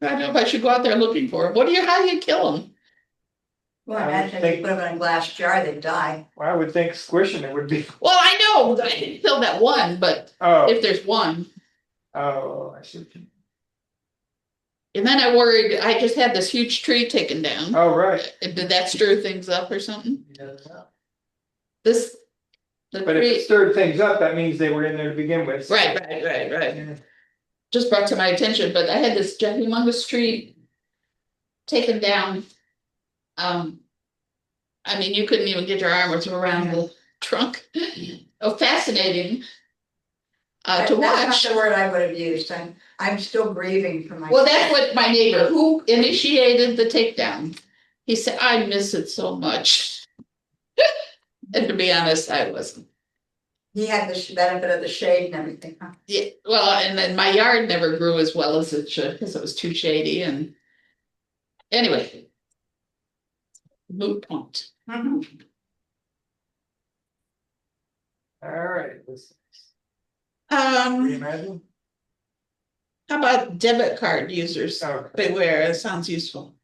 I don't know if I should go out there looking for it. How do you kill them? Well, imagine if you put them in a glass jar, they'd die. Well, I would think squishing it would be. Well, I know I didn't kill that one, but if there's one. Oh, I see. And then I worried, I just had this huge tree taken down. Oh, right. Did that stir things up or something? But if it stirred things up, that means they were in there to begin with. Right. Yeah. Just brought to my attention, but I had this humongous tree taken down. I mean, you couldn't even get your arms around the trunk. Oh, fascinating to watch. That's not the word I would have used. I'm still grieving for my. Well, that's what my neighbor who initiated the takedown. He said, I miss it so much. And to be honest, I wasn't. He had the benefit of the shade and everything. Huh? Yeah, well, and then my yard never grew as well as it should because it was too shady. And anyway, moot point. Mm-hmm. All right. Reimagine? How about debit card users? Beware, it sounds useful.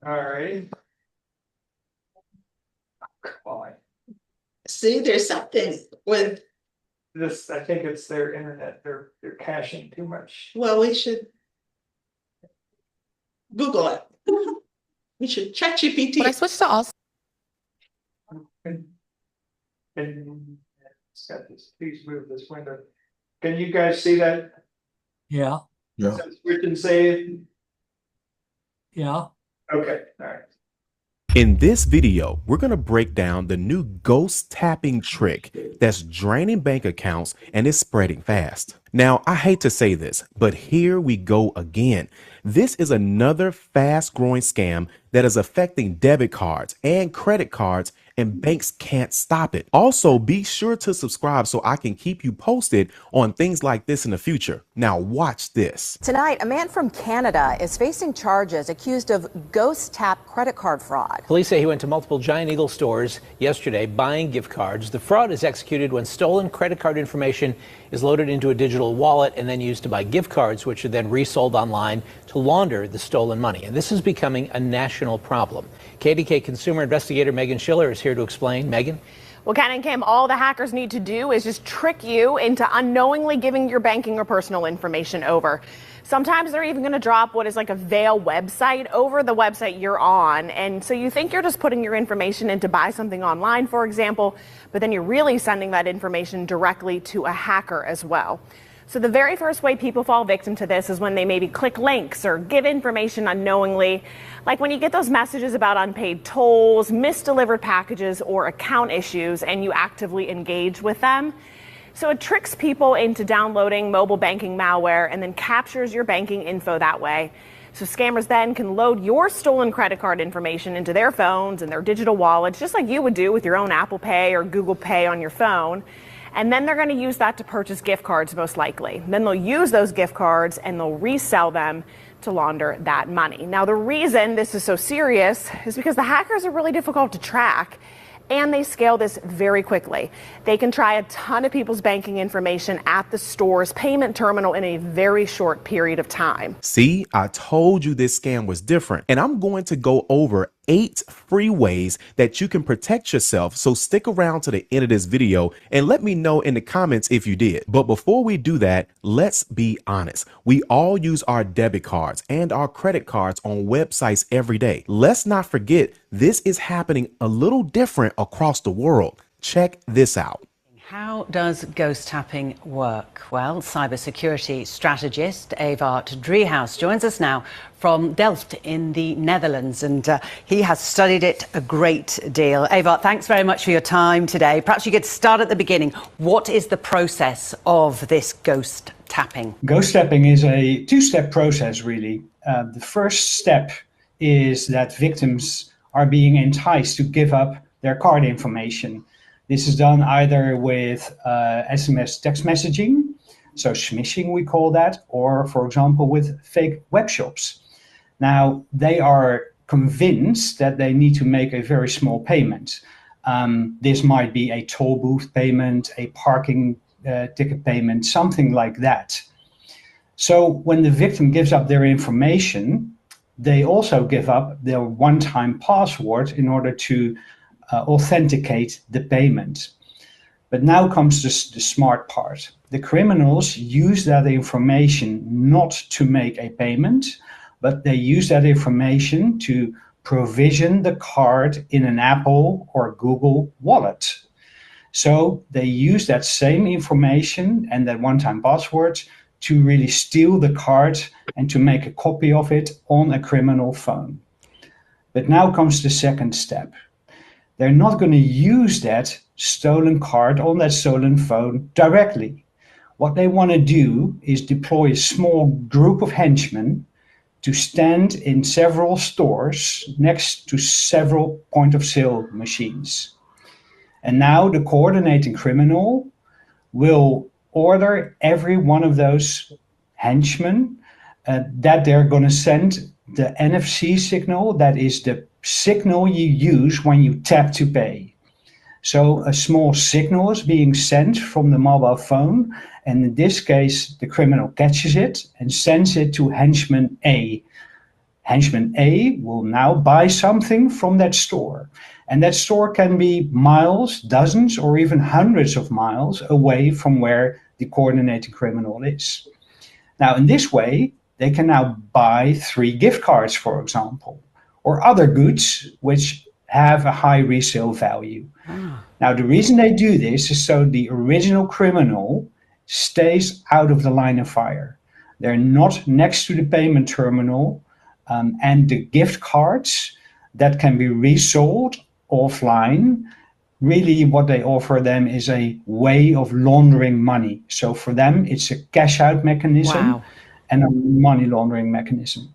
All right. See See, there's something with, This, I think it's their internet. They're caching too much. well, we should Google it. We should check GPT. When I switched to all And it's got this, please move this window. Can you guys see that? Yeah, Yeah. We can say, yeah. okay, all right. In this video, we're going to break down the new ghost tapping trick that's draining bank accounts and is spreading fast. Now, I hate to say this, but here we go again. This is another fast-growing scam that is affecting debit cards and credit cards, and banks can't stop it. Also, be sure to subscribe so I can keep you posted on things like this in the future. Now, watch this. Tonight, a man from Canada is facing charges accused of ghost tap credit card fraud. Police say he went to multiple Giant Eagle stores yesterday buying gift cards. The fraud is executed when stolen credit card information is loaded into a digital wallet and then used to buy gift cards, which are then resold online to launder the stolen money. And this is becoming a national problem. KDK consumer investigator Megan Schiller is here to explain. Megan? Well, Ken and Kim, all the hackers need to do is just trick you into unknowingly giving your banking or personal information over. Sometimes they're even going to drop what is like a veil website over the website you're on. And so you think you're just putting your information in to buy something online, for example, but then you're really sending that information directly to a hacker as well. So the very first way people fall victim to this is when they maybe click links or give information unknowingly, like when you get those messages about unpaid tolls, misdelivered packages, or account issues, and you actively engage with them. So it tricks people into downloading mobile banking malware and then captures your banking info that way. So scammers then can load your stolen credit card information into their phones and their digital wallets, just like you would do with your own Apple Pay or Google Pay on your phone. And then they're going to use that to purchase gift cards, most likely. Then they'll use those gift cards and they'll resell them to launder that money. Now, the reason this is so serious is because the hackers are really difficult to track. And they scale this very quickly. They can try a ton of people's banking information at the store's payment terminal in a very short period of time. See, I told you this scam was different, and I'm going to go over 8 free ways that you can protect yourself. So stick around to the end of this video and let me know in the comments if you did. But before we do that, let's be honest. We all use our debit cards and our credit cards on websites every day. Let's not forget, this is happening a little different across the world. Check this out. How does ghost tapping work? Well, cybersecurity strategist Evert Driehaus joins us now from Delft in the Netherlands, and he has studied it a great deal. Evert, thanks very much for your time today. Perhaps you could start at the beginning. What is the process of this ghost tapping? Ghost tapping is a two-step process, really. The first step is that victims are being enticed to give up their card information. This is done either with SMS text messaging, so smishing we call that, or for example with fake web shops. Now, they are convinced that they need to make a very small payment. This might be a toll booth payment, a parking ticket payment, something like that. So when the victim gives up their information, they also give up their one-time password in order to authenticate the payment. But now comes the smart part. The criminals use that information not to make a payment, but they use that information to provision the card in an Apple or Google wallet. So they use that same information and that one-time password to really steal the card and to make a copy of it on a criminal phone. But now comes the second step. They're not going to use that stolen card on that stolen phone directly. What they want to do is deploy a small group of henchmen to stand in several stores next to several point-of-sale machines. And now the coordinating criminal will order every one of those henchmen that they're going to send the NFC signal, that is the signal you use when you tap to pay. So a small signal is being sent from the mobile phone, and in this case the criminal catches it and sends it to henchman A. henchman A will now buy something from that store. And that store can be miles, dozens, or even hundreds of miles away from where the coordinating criminal is. Now, in this way, they can now buy 3 gift cards, for example, or other goods which have a high resale value. Now, the reason they do this is so the original criminal stays out of the line of fire. They're not next to the payment terminal, and the gift cards that can be resold offline, really what they offer them is a way of laundering money. So for them, it's a cash out mechanism and a money laundering mechanism.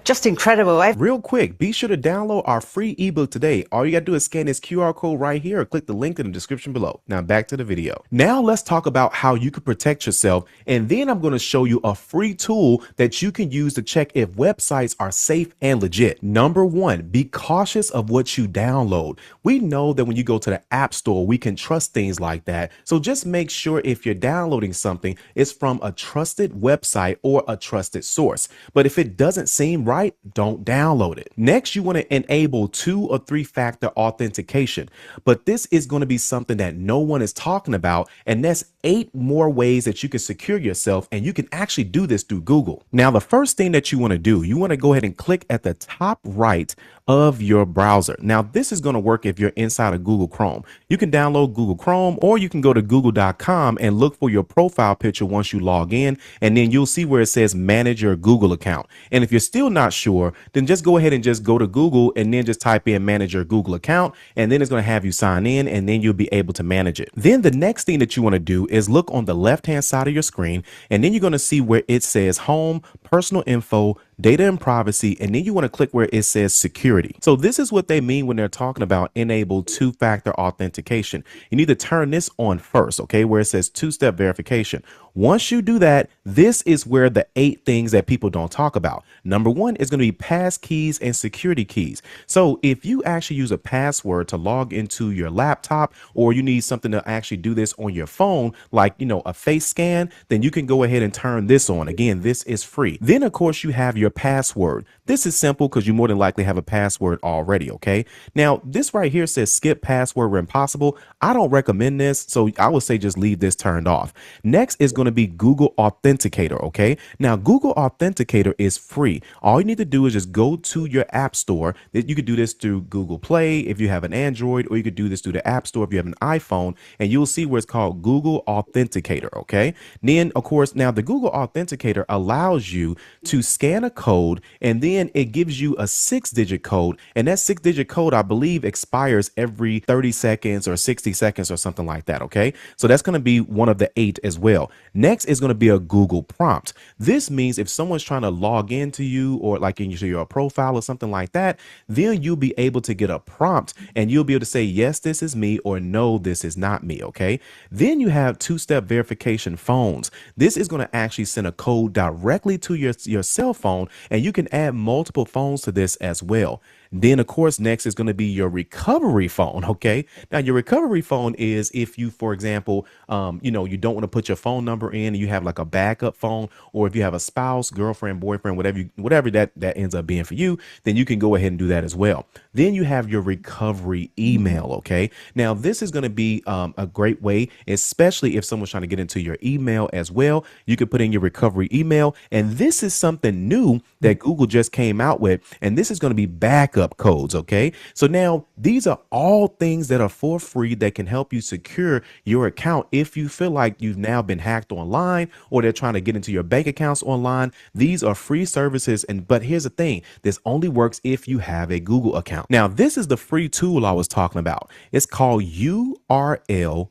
Just incredible. Real quick, be sure to download our free ebook today. All you gotta do is scan this QR code right here or click the link in the description below. Now back to the video. Now let's talk about how you can protect yourself, and then I'm gonna show you a free tool that you can use to check if websites are safe and legit. Number 1, be cautious of what you download. We know that when you go to the App Store, we can trust things like that. So just make sure if you're downloading something, it's from a trusted website or a trusted source. But if it doesn't seem right, don't download it. Next, you want to enable 2 or 3 factor authentication, but this is going to be something that no one is talking about, and that's 8 more ways that you can secure yourself, and you can actually do this through Google. Now, the first thing that you want to do, you want to go ahead and click at the top right of your browser. Now, this is going to work if you're inside of Google Chrome. You can download Google Chrome, or you can go to google.com and look for your profile picture once you log in, and then you'll see where it says manage your Google account. And if you're still not sure, then just go ahead and just go to Google and then just type in manage your Google account, and then it's going to have you sign in, and then you'll be able to manage it. Then the next thing that you want to do is look on the left hand side of your screen, and then you're going to see where it says home, personal info, data and privacy, and then you want to click where it says security. So this is what they mean when they're talking about enable 2-factor authentication. You need to turn this on first, okay, where it says 2-step verification. Once you do that, this is where the 8 things that people don't talk about. Number 1 is going to be pass keys and security keys. So if you actually use a password to log into your laptop, or you need something to actually do this on your phone, like, you know, a face scan, then you can go ahead and turn this on. Again, this is free. Then of course you have your password. This is simple because you more than likely have a password already, okay? Now, this right here says skip password when possible. I don't recommend this, so I would say just leave this turned off. Next is going to be Google Authenticator, okay? Now, Google Authenticator is free. All you need to do is just go to your app store. That you could do this through Google Play if you have an Android, or you could do this through the App Store if you have an iPhone, and you'll see where it's called Google Authenticator, okay? Then, of course, now the Google Authenticator allows you to scan a code, and then it gives you a 6-digit code, and that 6-digit code, I believe, expires every 30 seconds or 60 seconds or something like that, okay? So that's going to be one of the 8 as well. Next is going to be a Google prompt. This means if someone's trying to log into you, or like into your profile or something like that, then you'll be able to get a prompt, and you'll be able to say, yes, this is me, or no, this is not me, okay? Then you have 2-step verification phones. This is going to actually send a code directly to your cell phone, and you can add multiple phones to this as well. Then, of course, next is going to be your recovery phone. Okay. Now, your recovery phone is if you, for example, you know, you don't want to put your phone number in, and you have like a backup phone, or if you have a spouse, girlfriend, boyfriend, whatever that ends up being for you, then you can go ahead and do that as well. Then you have your recovery email. Okay. Now, this is going to be a great way, especially if someone's trying to get into your email as well. You can put in your recovery email, and this is something new that Google just came out with, and this is going to be backup codes. Okay, so now these are all things that are for free that can help you secure your account if you feel like you've now been hacked online, or they're trying to get into your bank accounts online. These are free services, but here's the thing, this only works if you have a Google account. Now, this is the free tool I was talking about. It's called urlvoid.com.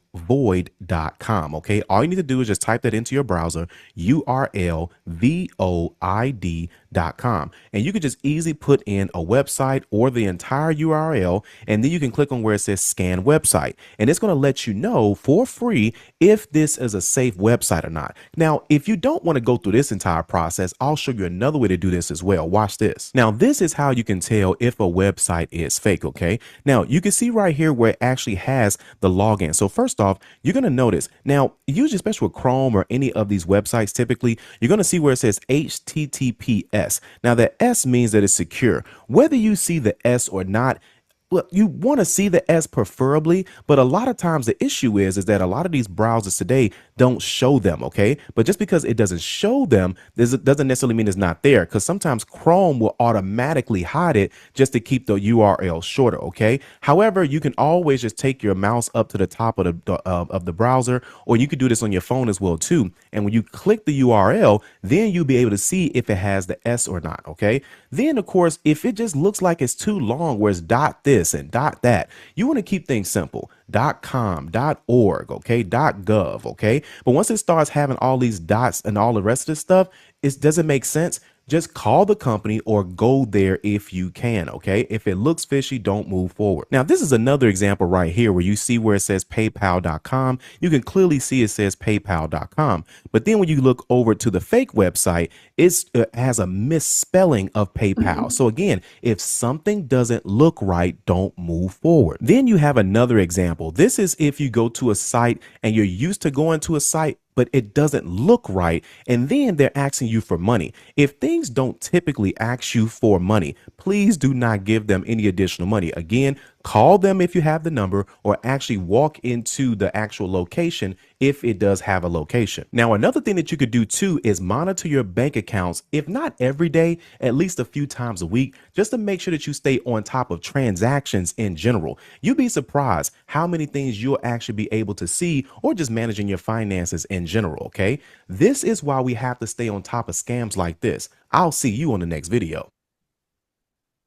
Okay, all you need to do is just type that into your browser, urlvoid.com, and you can just easily put in a website or the entire URL, and then you can click on where it says scan website, and it's going to let you know for free if this is a safe website or not. Now, if you don't want to go through this entire process, I'll show you another way to do this as well. Watch this. Now, this is how you can tell if a website is fake. Okay, now you can see right here where it actually has the login. So first off, you're going to notice now, usually especially with Chrome or any of these websites, typically you're going to see where it says HTTPS. Now the S means that it's secure. Whether you see the S or not, well, you want to see the S preferably, but a lot of times the issue is that a lot of these browsers today don't show them, okay? But just because it doesn't show them, doesn't necessarily mean it's not there, because sometimes Chrome will automatically hide it just to keep the URL shorter, okay? However, you can always just take your mouse up to the top of the browser, or you could do this on your phone as well too. And when you click the URL, then you'll be able to see if it has the S or not, okay? Then, of course, if it just looks like it's too long, where it's .this and .that, you want to keep things simple. .com, .org, okay, .gov, okay? But once it starts having all these dots and all the rest of this stuff, it doesn't make sense. Just call the company or go there if you can, okay? If it looks fishy, don't move forward. Now, this is another example right here where you see where it says paypal.com. You can clearly see it says paypal.com. But then when you look over to the fake website, it has a misspelling of PayPal. So again, if something doesn't look right, don't move forward. Then you have another example. This is if you go to a site and you're used to going to a site, but it doesn't look right, and then they're asking you for money. If things don't typically ask you for money, please do not give them any additional money. Again, call them if you have the number, or actually walk into the actual location if it does have a location. Now, another thing that you could do too is monitor your bank accounts, if not every day, at least a few times a week, just to make sure that you stay on top of transactions in general. You'd be surprised how many things you'll actually be able to see, or just managing your finances in general, okay? This is why we have to stay on top of scams like this. I'll see you on the next video.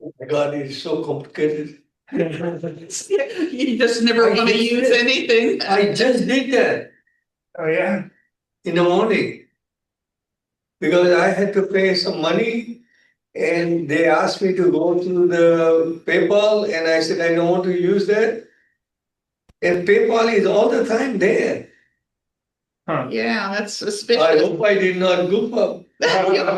Oh my God, it's so complicated. You just never want to use anything. I just did that. Oh yeah? In the morning. Because I had to pay some money, and they asked me to go to the PayPal, and I said I don't want to use that. And PayPal is all the time there. Yeah, that's suspicious. I hope I did not goof up.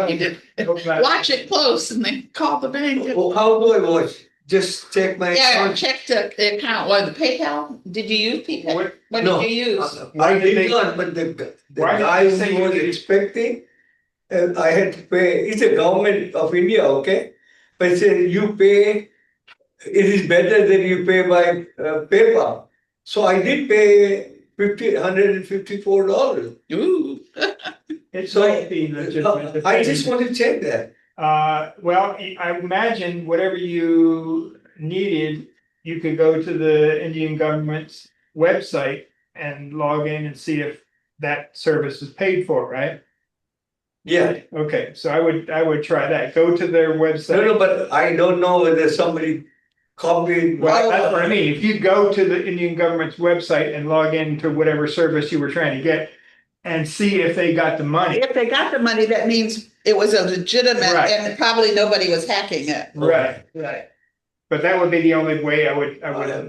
You did. Watch it close and then call the bank. Oh, how do I watch? Just check my account. Check the account. What, the PayPal? Did you use PayPal? What No, did you use? I did not, but the guy who was expecting, I had to pay. It's a government of India, okay? But it said you pay, it is better that you pay by PayPal. So I did pay $154. Ooh. It might be legitimate. I just want to check that. Well, I imagine whatever you needed, you could go to the Indian government's website and log in and see if that service is paid for, right? Yeah. Okay, so I would try that. Go to their website. No, but I don't know whether somebody copied. Well, that's what I mean. If you go to the Indian government's website and log into whatever service you were trying to get, and see if they got the money. If they got the money, that means it was a legitimate, Right. and probably nobody was hacking it. Right. But that would be the only way I would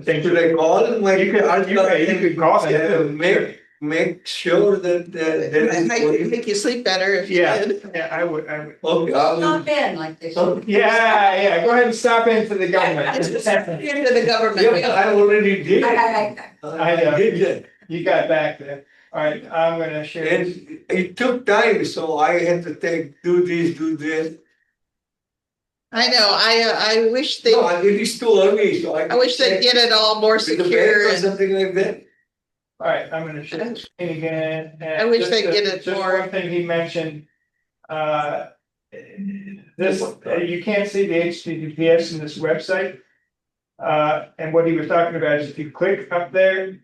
think. Should I call them? You could call them. Make sure that Make you sleep better if you did. Yeah, I would. Okay, Not bad like this. Yeah. Go ahead and stop into the government. Into the government. Yeah, I already did. I know. did that. You got back there. All right, I'm gonna share. And it took time, so I had to do this, do this. I know. I wish they. No, it is too early, so I wish they'd get it all more with the bank secure. or And something like that. All right, I'm gonna share the screen again. And I wish just they'd a- get it just more. one thing he mentioned. This you can't see the HTTPS in this website. And what he was talking about is if you click up there,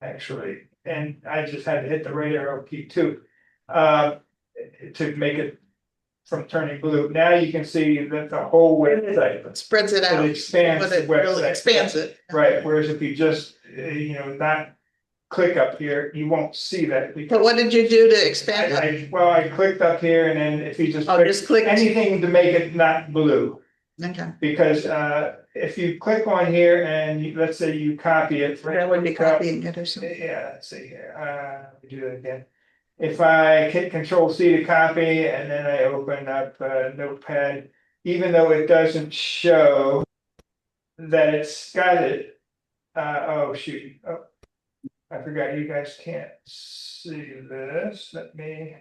actually, and I just had to hit the right arrow key too, to make it from turning blue. Now you can see that the whole website spreads it out. It expands But the it really website. expands it. Right, whereas if you just, not click up here, you won't see that. But what did you do to expand it? I clicked up here, and then if you just just click anything to make it not blue. Okay. Because if you click on here and let's say you copy it. That would be copying it or something. Yeah, let's see here. Let me do it again. If I hit Control C to copy and then I open up Notepad, even though it doesn't show that it's got it. Oh shoot! Oh, I forgot you guys can't see this. Let me.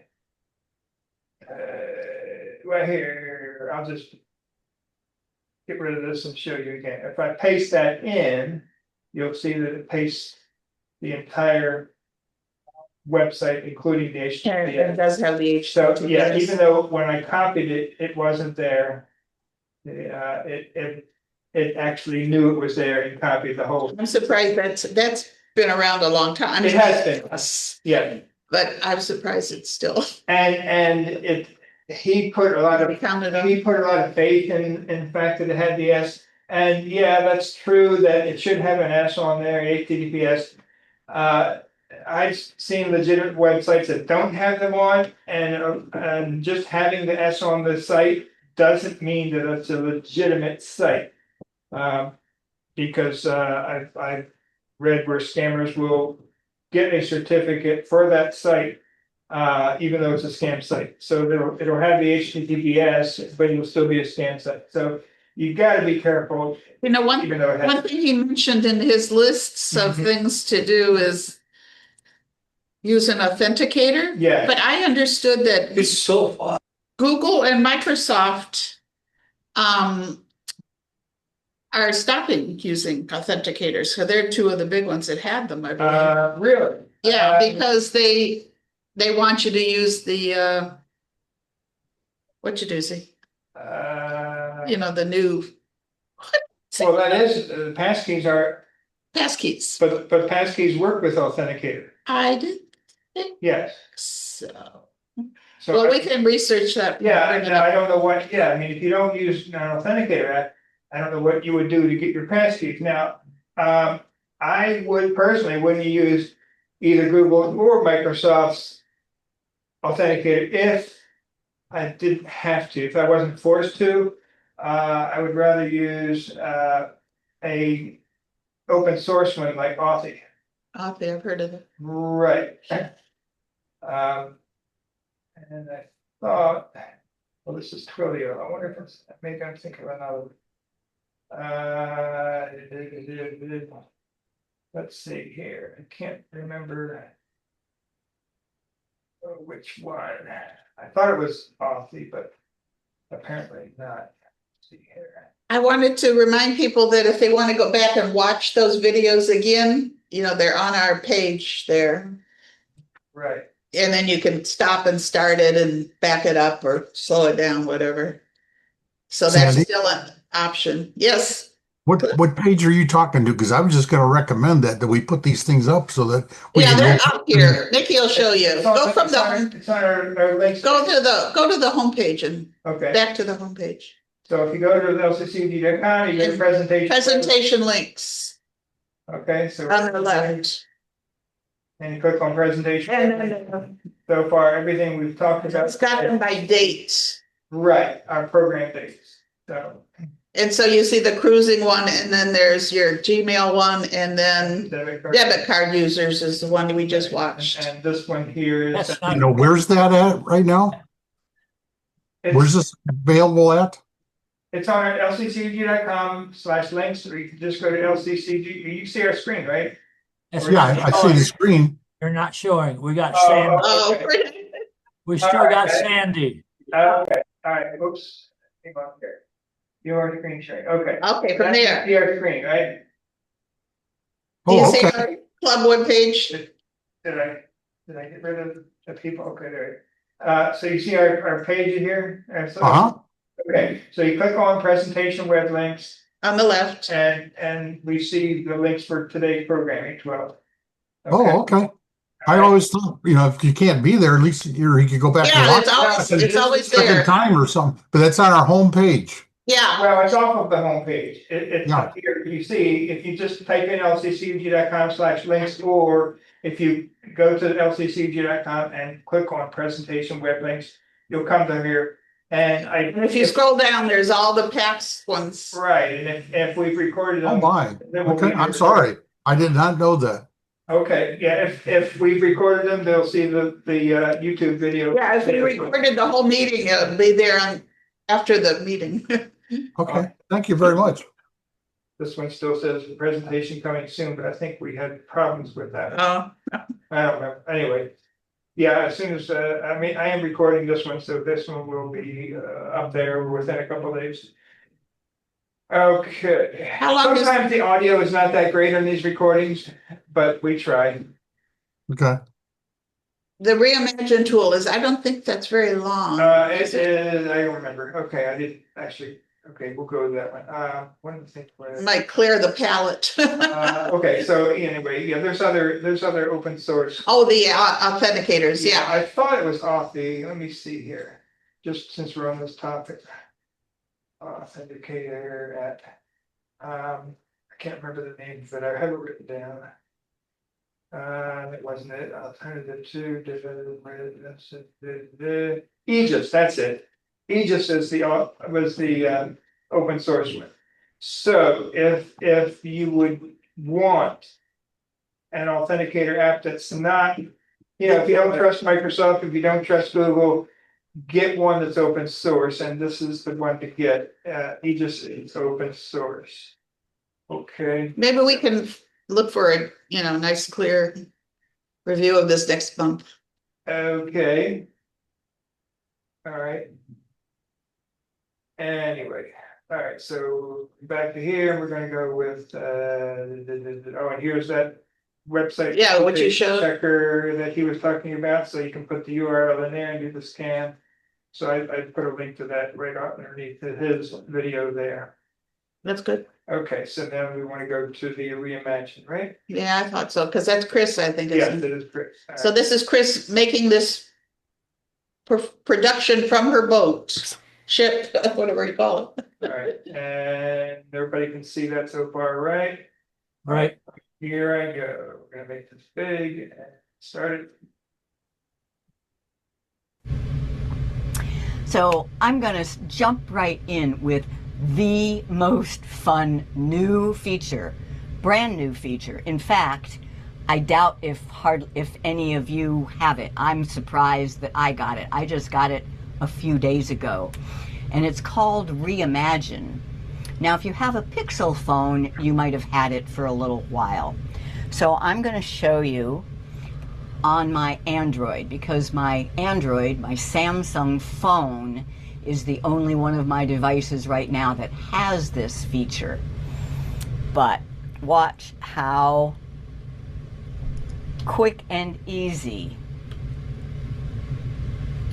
Right here, I'll just get rid of this and show you again. If I paste that in, you'll see that it pastes the entire website, including the HTTPS. It does have the HTTPS. So yeah, even though when I copied it, it wasn't there. It actually knew it was there and copied the whole. I'm surprised that's been around a long time. It has been. Yeah. But I'm surprised it's still. And he put a lot of faith in the fact that it had the S. And yeah, that's true that it should have an S on there, HTTPS. I've seen legitimate websites that don't have them on, and just having the S on the site doesn't mean that it's a legitimate site. Because I've read where scammers will get a certificate for that site, even though it's a scam site. So it'll have the HTTPS, but it'll still be a scam site. So you got to be careful. You know, one thing he mentioned in his lists of things to do is use an authenticator. Yeah. But I understood that It's so far. Google and Microsoft are stopping using authenticators. So they're two of the big ones that had them, I believe. Really? Yeah, because they want you to use the what you do, see? You know, the new. Well, that is passkeys are passkeys, but passkeys work with authenticator. I did. Yes. So well, we can research that. Yeah, I don't know what. Yeah, I mean, if you don't use an authenticator, I don't know what you would do to get your passkeys. Now, I would personally wouldn't use either Google or Microsoft's authenticator if I didn't have to. If I wasn't forced to, I would rather use a open source one like Authy. Authy, I've heard of it. Right. And I thought, well, this is Twilio. I wonder if it's maybe I'm thinking of another. Let's see here. I can't remember which one. I thought it was Authy, but apparently not. Let's see here. I wanted to remind people that if they want to go back and watch those videos again, you know, they're on our page there. Right. And then you can stop and start it and back it up or slow it down, whatever. So that's Sandy? still an option. Yes. What page are you talking to? Because I was just going to recommend that we put these things up so that we Yeah, can they're go- up here. Nikki will show you. It's on Go from it's on our links. go to the homepage and Okay. back to the homepage. So if you go to LCCUG.com, you get a presentation. Presentation links Okay, so on the left. and you click on presentation. And So far, everything we've talked about. it's got them by date. Right, our program dates. So And so you see the cruising one, and then there's your Gmail one, and then debit card users is the one we just watched. and this one here is. where's that at right now? Where's this available at? It's on our lccug.com/links, or you can just go to LCCG. You see our screen, right? Yeah, I see the screen. You're not showing. We got Oh, Sandy. okay. We still All right. got Sandy. Okay, all right, oops. Hang on here. Your screen sharing, okay. Okay, from That's there. your screen, right? Do you see okay. our club webpage? Did I get rid of the people? Okay, there. So you see our page here? Okay, so you click on presentation web links. On the left. And we see the links for today's programming 12. Oh, okay. I always thought, if you can't be there, at least you could go back and watch it's always second there. time or something. But that's on our home page. Yeah. Well, it's off of the homepage. It's up here. You see, if you just type in lccug.com/links, or if you go to lccug.com and click on presentation web links, you'll come to here. And if you scroll down, there's all the past ones. Right, and if we've recorded them. Oh my. then we'll Okay, be I'm here. sorry. I did not know that. Okay, yeah, if we've recorded them, they'll see the YouTube video. Yeah, if we recorded the whole meeting, it'll be there after the meeting. Okay, thank you very much. This one still says presentation coming soon, but I think we had problems with that. I don't remember. Anyway, yeah, as soon as, I mean, I am recording this one, so this one will be up there within a couple of days. Okay. How long Sometimes the audio is not that great on these recordings, but we try. Okay. The Reimagine tool is, I don't think that's very long. It is, I don't remember. Okay, I did actually, okay, we'll go with that one. What do you think? Might clear the palette. Okay, so anyway, yeah, there's other open source. Oh, the authenticators, yeah. I thought it was off the, let me see here, just since we're on this topic. Authenticator at, I can't remember the name, but I have it written down. It wasn't it, alternative to, Aegis, that's it. Aegis is was the open source one. So if you would want an authenticator app that's not, you know, if you don't trust Microsoft, if you don't trust Google, get one that's open source, and this is the one to get. Aegis is open source. Okay. Maybe we can look for a, you know, nice clear review of this next month. Okay. All right. Anyway, all right, so back to here, we're gonna go with, oh, and here's that website. Yeah, what you showed. Checker that he was talking about, so you can put the URL in there and do the scan. So I put a link to that right underneath his video there. That's good. Okay, so now we want to go to the Reimagine, right? Yeah, I thought so, because that's Chris, I think. Yes, it is Chris. All So right. this is Chris making this production from her boat, ship, whatever you call it. All right, and everybody can see that so far, right? Right. Here I go. We're gonna make this big and start it. So I'm going to jump right in with the most fun new feature, brand new feature. In fact, I doubt if any of you have it. I'm surprised that I got it. I just got it a few days ago, and it's called Reimagine. Now, if you have a Pixel phone, you might have had it for a little while. So I'm going to show you on my Android, because my Android, my Samsung phone, is the only one of my devices right now that has this feature. But watch how quick and easy.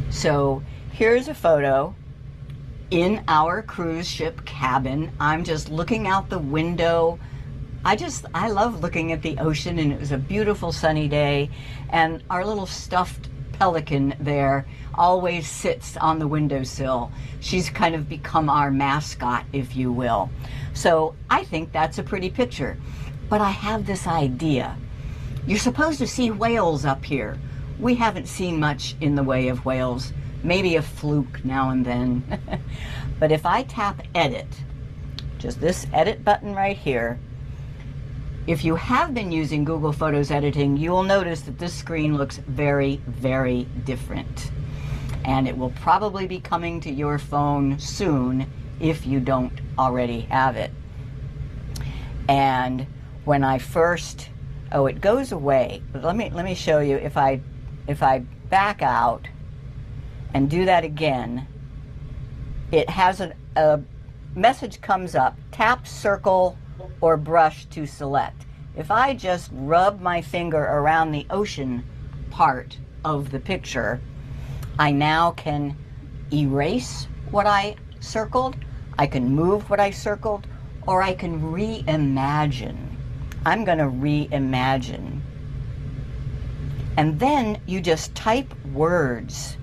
So here's a photo in our cruise ship cabin. I'm just looking out the window. I love looking at the ocean, and it was a beautiful sunny day, and our little stuffed pelican there always sits on the windowsill. She's kind of become our mascot, if you will. So I think that's a pretty picture. But I have this idea. You're supposed to see whales up here. We haven't seen much in the way of whales, maybe a fluke now and then. But if I tap edit, just this edit button right here, if you have been using Google Photos editing, you will notice that this screen looks very, very different. And it will probably be coming to your phone soon if you don't already have it. And when I first, oh, it goes away. But let me show you. If I back out and do that again, it has a message comes up, tap circle or brush to select. If I just rub my finger around the ocean part of the picture, I now can erase what I circled, I can move what I circled, or I can reimagine. I'm going to reimagine. And then you just type words.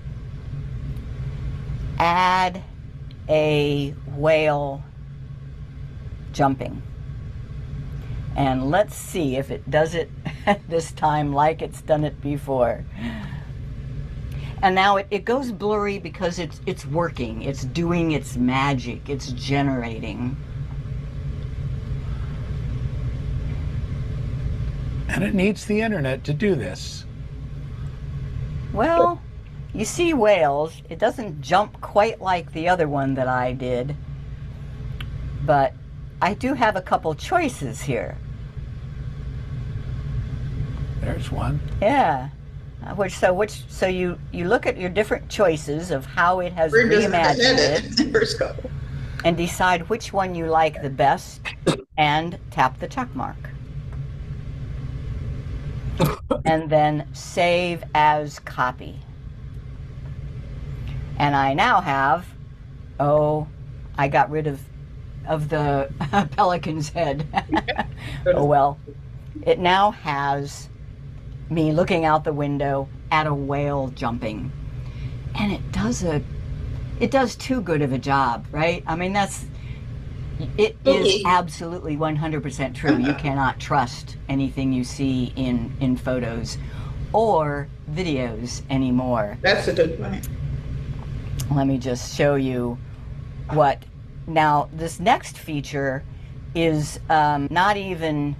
Add a whale jumping. And let's see if it does it this time like it's done it before. And now it goes blurry because it's working. It's doing its magic. It's generating. And it needs the internet to do this. Well, you see whales. It doesn't jump quite like the other one that I did. But I do have a couple choices here. There's one. Yeah. So you look at your different choices of how it has Where does that reimagined edit? it First go. and decide which one you like the best and tap the check mark. And then save as copy. And I now have, I got rid of the pelican's head. Oh well. It now has me looking out the window at a whale jumping. And it does too good of a job, right? I mean, it is absolutely 100% true. You cannot trust anything you see in photos or videos anymore. That's a good point. Let me just show you what. Now, this next feature is not even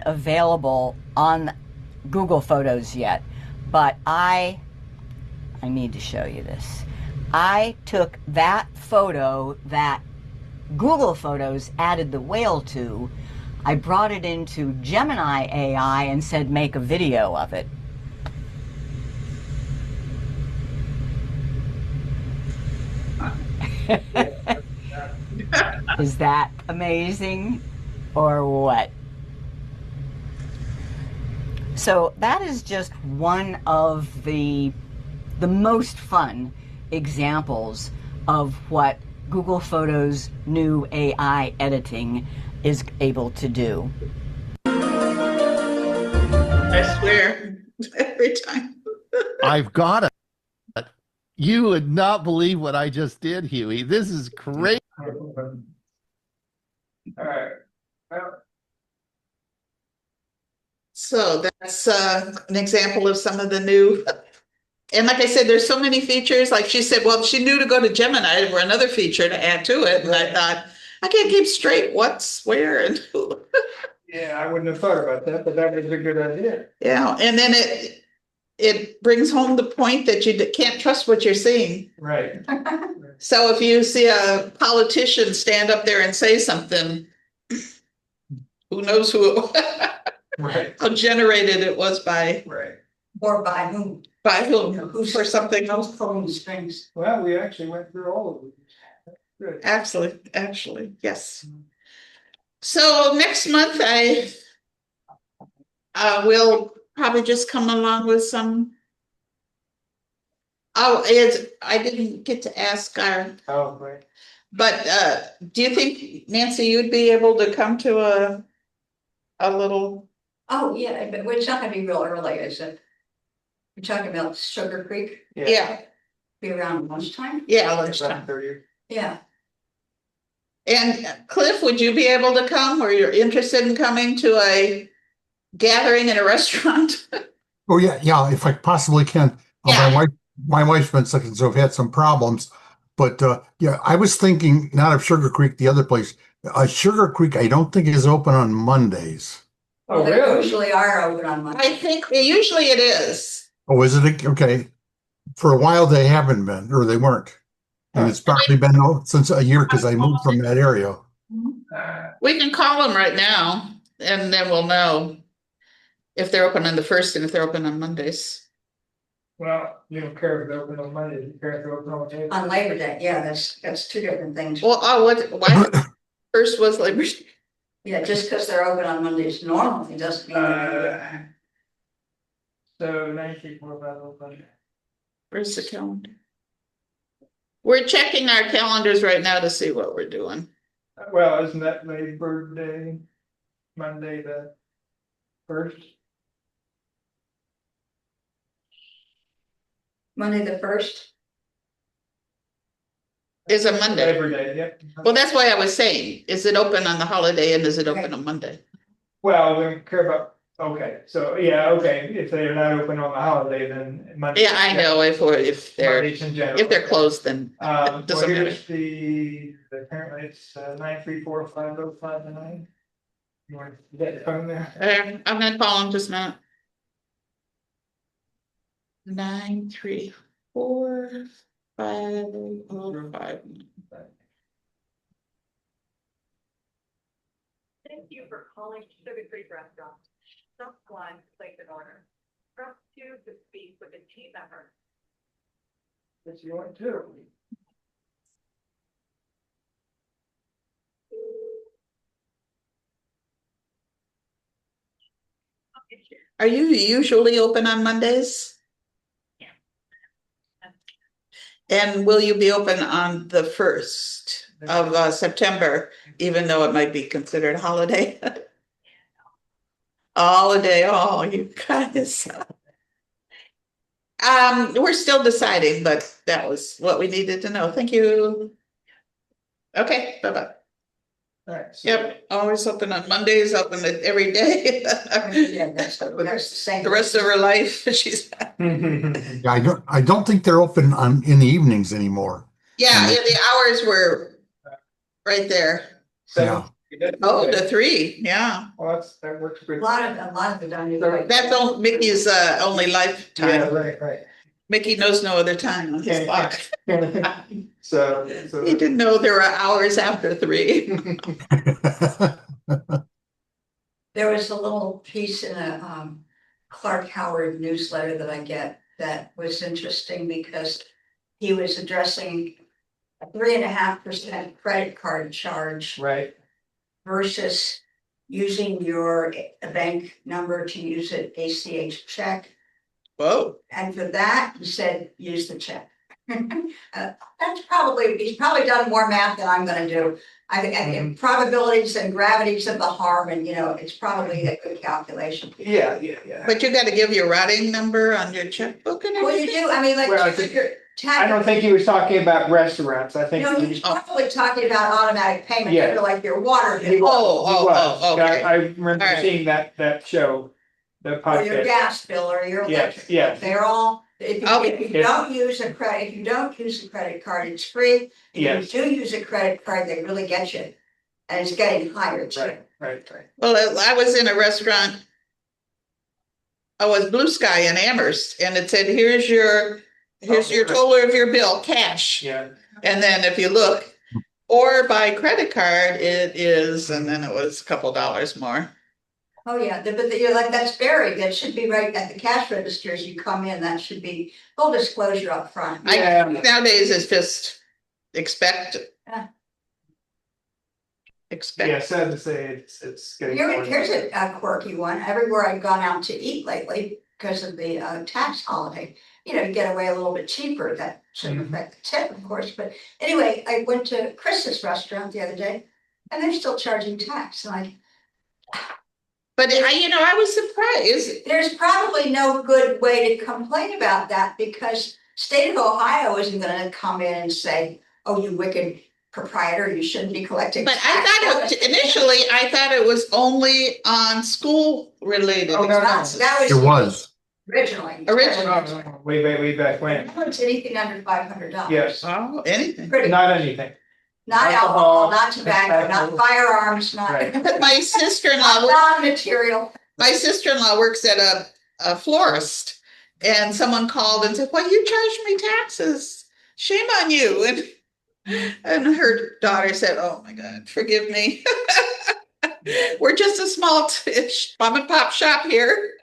available on Google Photos yet, but I need to show you this. I took that photo that Google Photos added the whale to, I brought it into Gemini AI and said make a video of it. Is that amazing or what? So that is just one of the most fun examples of what Google Photos' new AI editing is able to do. I swear, every time. I've got it. You would not believe what I just did, Huey. This is crazy. All right. Well, so that's an example of some of the new. And like I said, there's so many features. Like she said, well, she knew to go to Gemini for another feature to add to it. And I thought, I can't keep straight what's where and who. yeah, I wouldn't have thought about that, but that was a good idea. Yeah, and then it brings home the point that you can't trust what you're seeing. Right. So if you see a politician stand up there and say something, who knows who right. how generated it was by. Right. Or by whom? By whom? Who's for something else? Pulling the strings. Well, we actually went through all of it. Good. Actually, yes. So next month I will probably just come along with some. I didn't get to ask our. Oh, right. But do you think, Nancy, you'd be able to come to a little? Oh, yeah, but it's not gonna be real early, is it? You're talking about Sugar Creek? Yeah. Be around lunchtime? Yeah, lunchtime. Yeah. And Cliff, would you be able to come, or you're interested in coming to a gathering in a restaurant? Oh yeah, if I possibly can. Yeah. My wife's been sick, and so I've had some problems. But yeah, I was thinking not of Sugar Creek, the other place. Sugar Creek, I don't think is open on Mondays. Well, they usually are open on Monday. I think usually it is. Oh, is it? Okay. For a while they haven't been, or they weren't. And it's probably been since a year because I moved from that area. We can call them right now, and then we'll know if they're open on the 1st and if they're open on Mondays. Well, you don't care if they're open on Monday, you care if they're open on Tuesday. On Labor Day, yeah, that's two different things. Well, why 1st was Labor Day? Yeah, just because they're open on Mondays normally doesn't mean they're so 1945 open. Where's the calendar? We're checking our calendars right now to see what we're doing. Well, isn't that Labor Day, Monday the 1st? Monday the 1st? Is a Monday. Labor Day, yep. Well, that's why I was saying, is it open on the holiday and is it open on Monday? Well, we don't care about, okay, so yeah, okay, if they're not open on the holiday, then Monday. Yeah, I know if they're Mondays in general. closed, then it Well, doesn't matter. here's the apparently it's 934-505-9. You want to get your phone there? I'm gonna call them just now. 934-505. Thank you for calling Sugar Creek Restaurant. Press 1 to place an order. Press 2 to speak with a team member. It's you want to. Are you usually open on Mondays? And will you be open on the 1st of September, even though it might be considered a holiday? Holiday, oh, you guys. We're still deciding, but that was what we needed to know. Thank you. Okay, bye-bye. All right. Yep, always open on Mondays, open it every day. Yeah, that's the same. The rest of her life, she's. Yeah, I don't think they're open in the evenings anymore. Yeah, the hours were right there. Yeah. Oh, the 3, yeah. Well, that works A good. lot of the done. That's Mickey's only lifetime. Yeah, right. Mickey knows no other time on his clock. So He didn't know there were hours after 3. There was a little piece in a Clark Howard newsletter that I get that was interesting because he was addressing a 3.5% credit card charge. Right. Versus using your bank number to use an ACH check. Whoa. And for that, he said, use the check. He's probably done more math than I'm gonna do. I think probabilities and gravities of the harm, and it's probably a good calculation. Yeah. But you gotta give your routing number on your checkbook and Well, you everything? do, I mean, like. Well, I don't think he was talking about restaurants. I think. No, he's probably talking about automatic payment, Yeah. for like your water He bill. was. Okay. I remember All right. seeing that show, the Or your podcast. gas bill or your electric. Yes. They're all, if you don't use a credit card, it's free. If you do use a credit card, they really get you. And it's getting higher too. Right. Well, I was in a restaurant. I was Blue Sky in Amherst, and it said, here's your total of your bill, cash. Yeah. And then if you look, or by credit card, it is, and then it was a couple dollars more. Oh, yeah, but you're like, that's buried, that should be right at the cash register as you come in, that should be full disclosure up front. Nowadays, it's just expect. Yeah, sad to say it's getting. Here's a quirky one. Everywhere I've gone out to eat lately, because of the tax holiday, you get away a little bit cheaper. That shouldn't affect the tip, of course. But anyway, I went to Chris's restaurant the other day, and they're still charging tax. But I was surprised. There's probably no good way to complain about that because state of Ohio isn't going to come in and say, "Oh, you wicked proprietor, you shouldn't be collecting." But initially, I thought it was only on school related. Oh, no. That It was. Originally. Way back when. Now it's anything under $500. Yes. Oh, anything. Not anything. Not alcohol, not tobacco, not firearms, not. But my sister-in-law. Non-material. My sister-in-law works at a florist, and someone called and said, "Well, you charged me taxes. Shame on you." And her daughter said, "Oh my God, forgive me. We're just a small mom and pop shop here."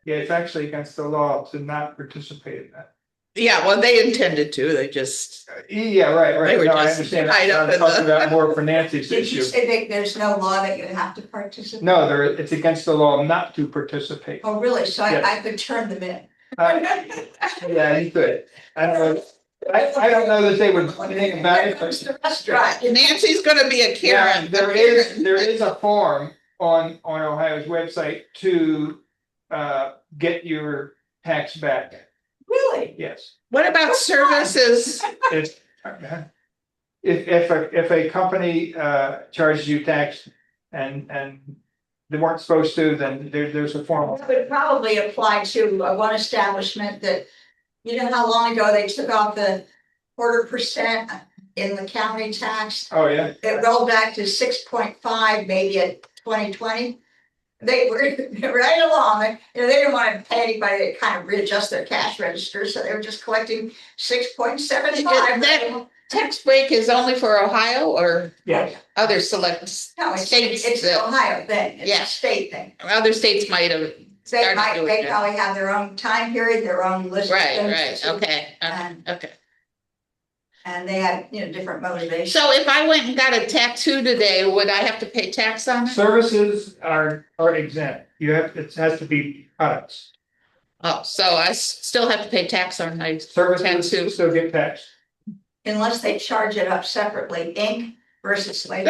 Yeah, it's actually against the law to not participate in that. Yeah, well, they intended to. They just. Yeah, right. They were No, I just understand. tied up I'm in talking about more for Nancy's Did issue. you say that there's no law that you have to participate? No, it's against the law not to participate. Oh, really? So Yes. I could turn them in. Yeah, you could. I don't know. I don't know that they would do anything about it. Right. Nancy's going to be a Karen. Yeah, there is a form on Ohio's website to get your tax back. Really? Yes. What about services? If a company charges you tax and they weren't supposed to, then there's a form. That would probably apply to one establishment that, how long ago they took off the 0.25% in the county tax. Oh, yeah. It rolled back to 6.5 maybe at 2020. They were right along. They didn't want to pay anybody to kind of readjust their cash register, so they were just collecting 6.75. tax break is only for Ohio or Yes. other select No, states? it's an Ohio thing, it's Yeah. a state thing. Other states might have They started might, doing they that. probably have their own time period, their own list of Right, things. right, to do, okay, And, okay. and they have, you know, different motivations. So if I went and got a tattoo today, would I have to pay tax on it? Services are exempt. It has to be products. Oh, so I still have to pay tax on my Services tattoo? still get taxed. Unless they charge it up separately, ink versus like.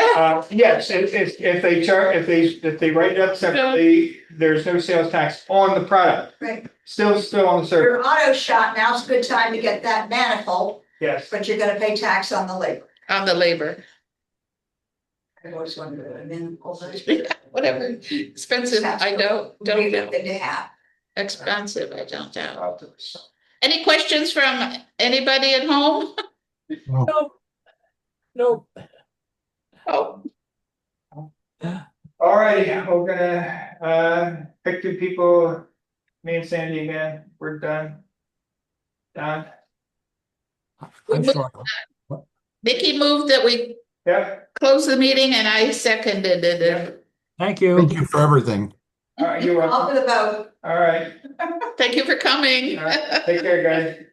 Yes, if they write it up separately, there's no sales tax on the product. Right. Still on the service. Your auto shop, now's a good time to get that manifold, Yes. but you're gonna pay tax on the labor. On the labor. I always wondered what a manifold is. Whatever, expensive, I don't know. Good to have. Expensive, I don't know. Any questions from anybody at home? No. No. Oh. All right, we're gonna pick two people, me and Sandy again. We're done. Done. I'm sorry. Vicky moved that we close the meeting and I seconded it. Thank you. Thank you for everything. All right, you're welcome. Off the boat. All right. Thank you for coming. All right. Take care, guys.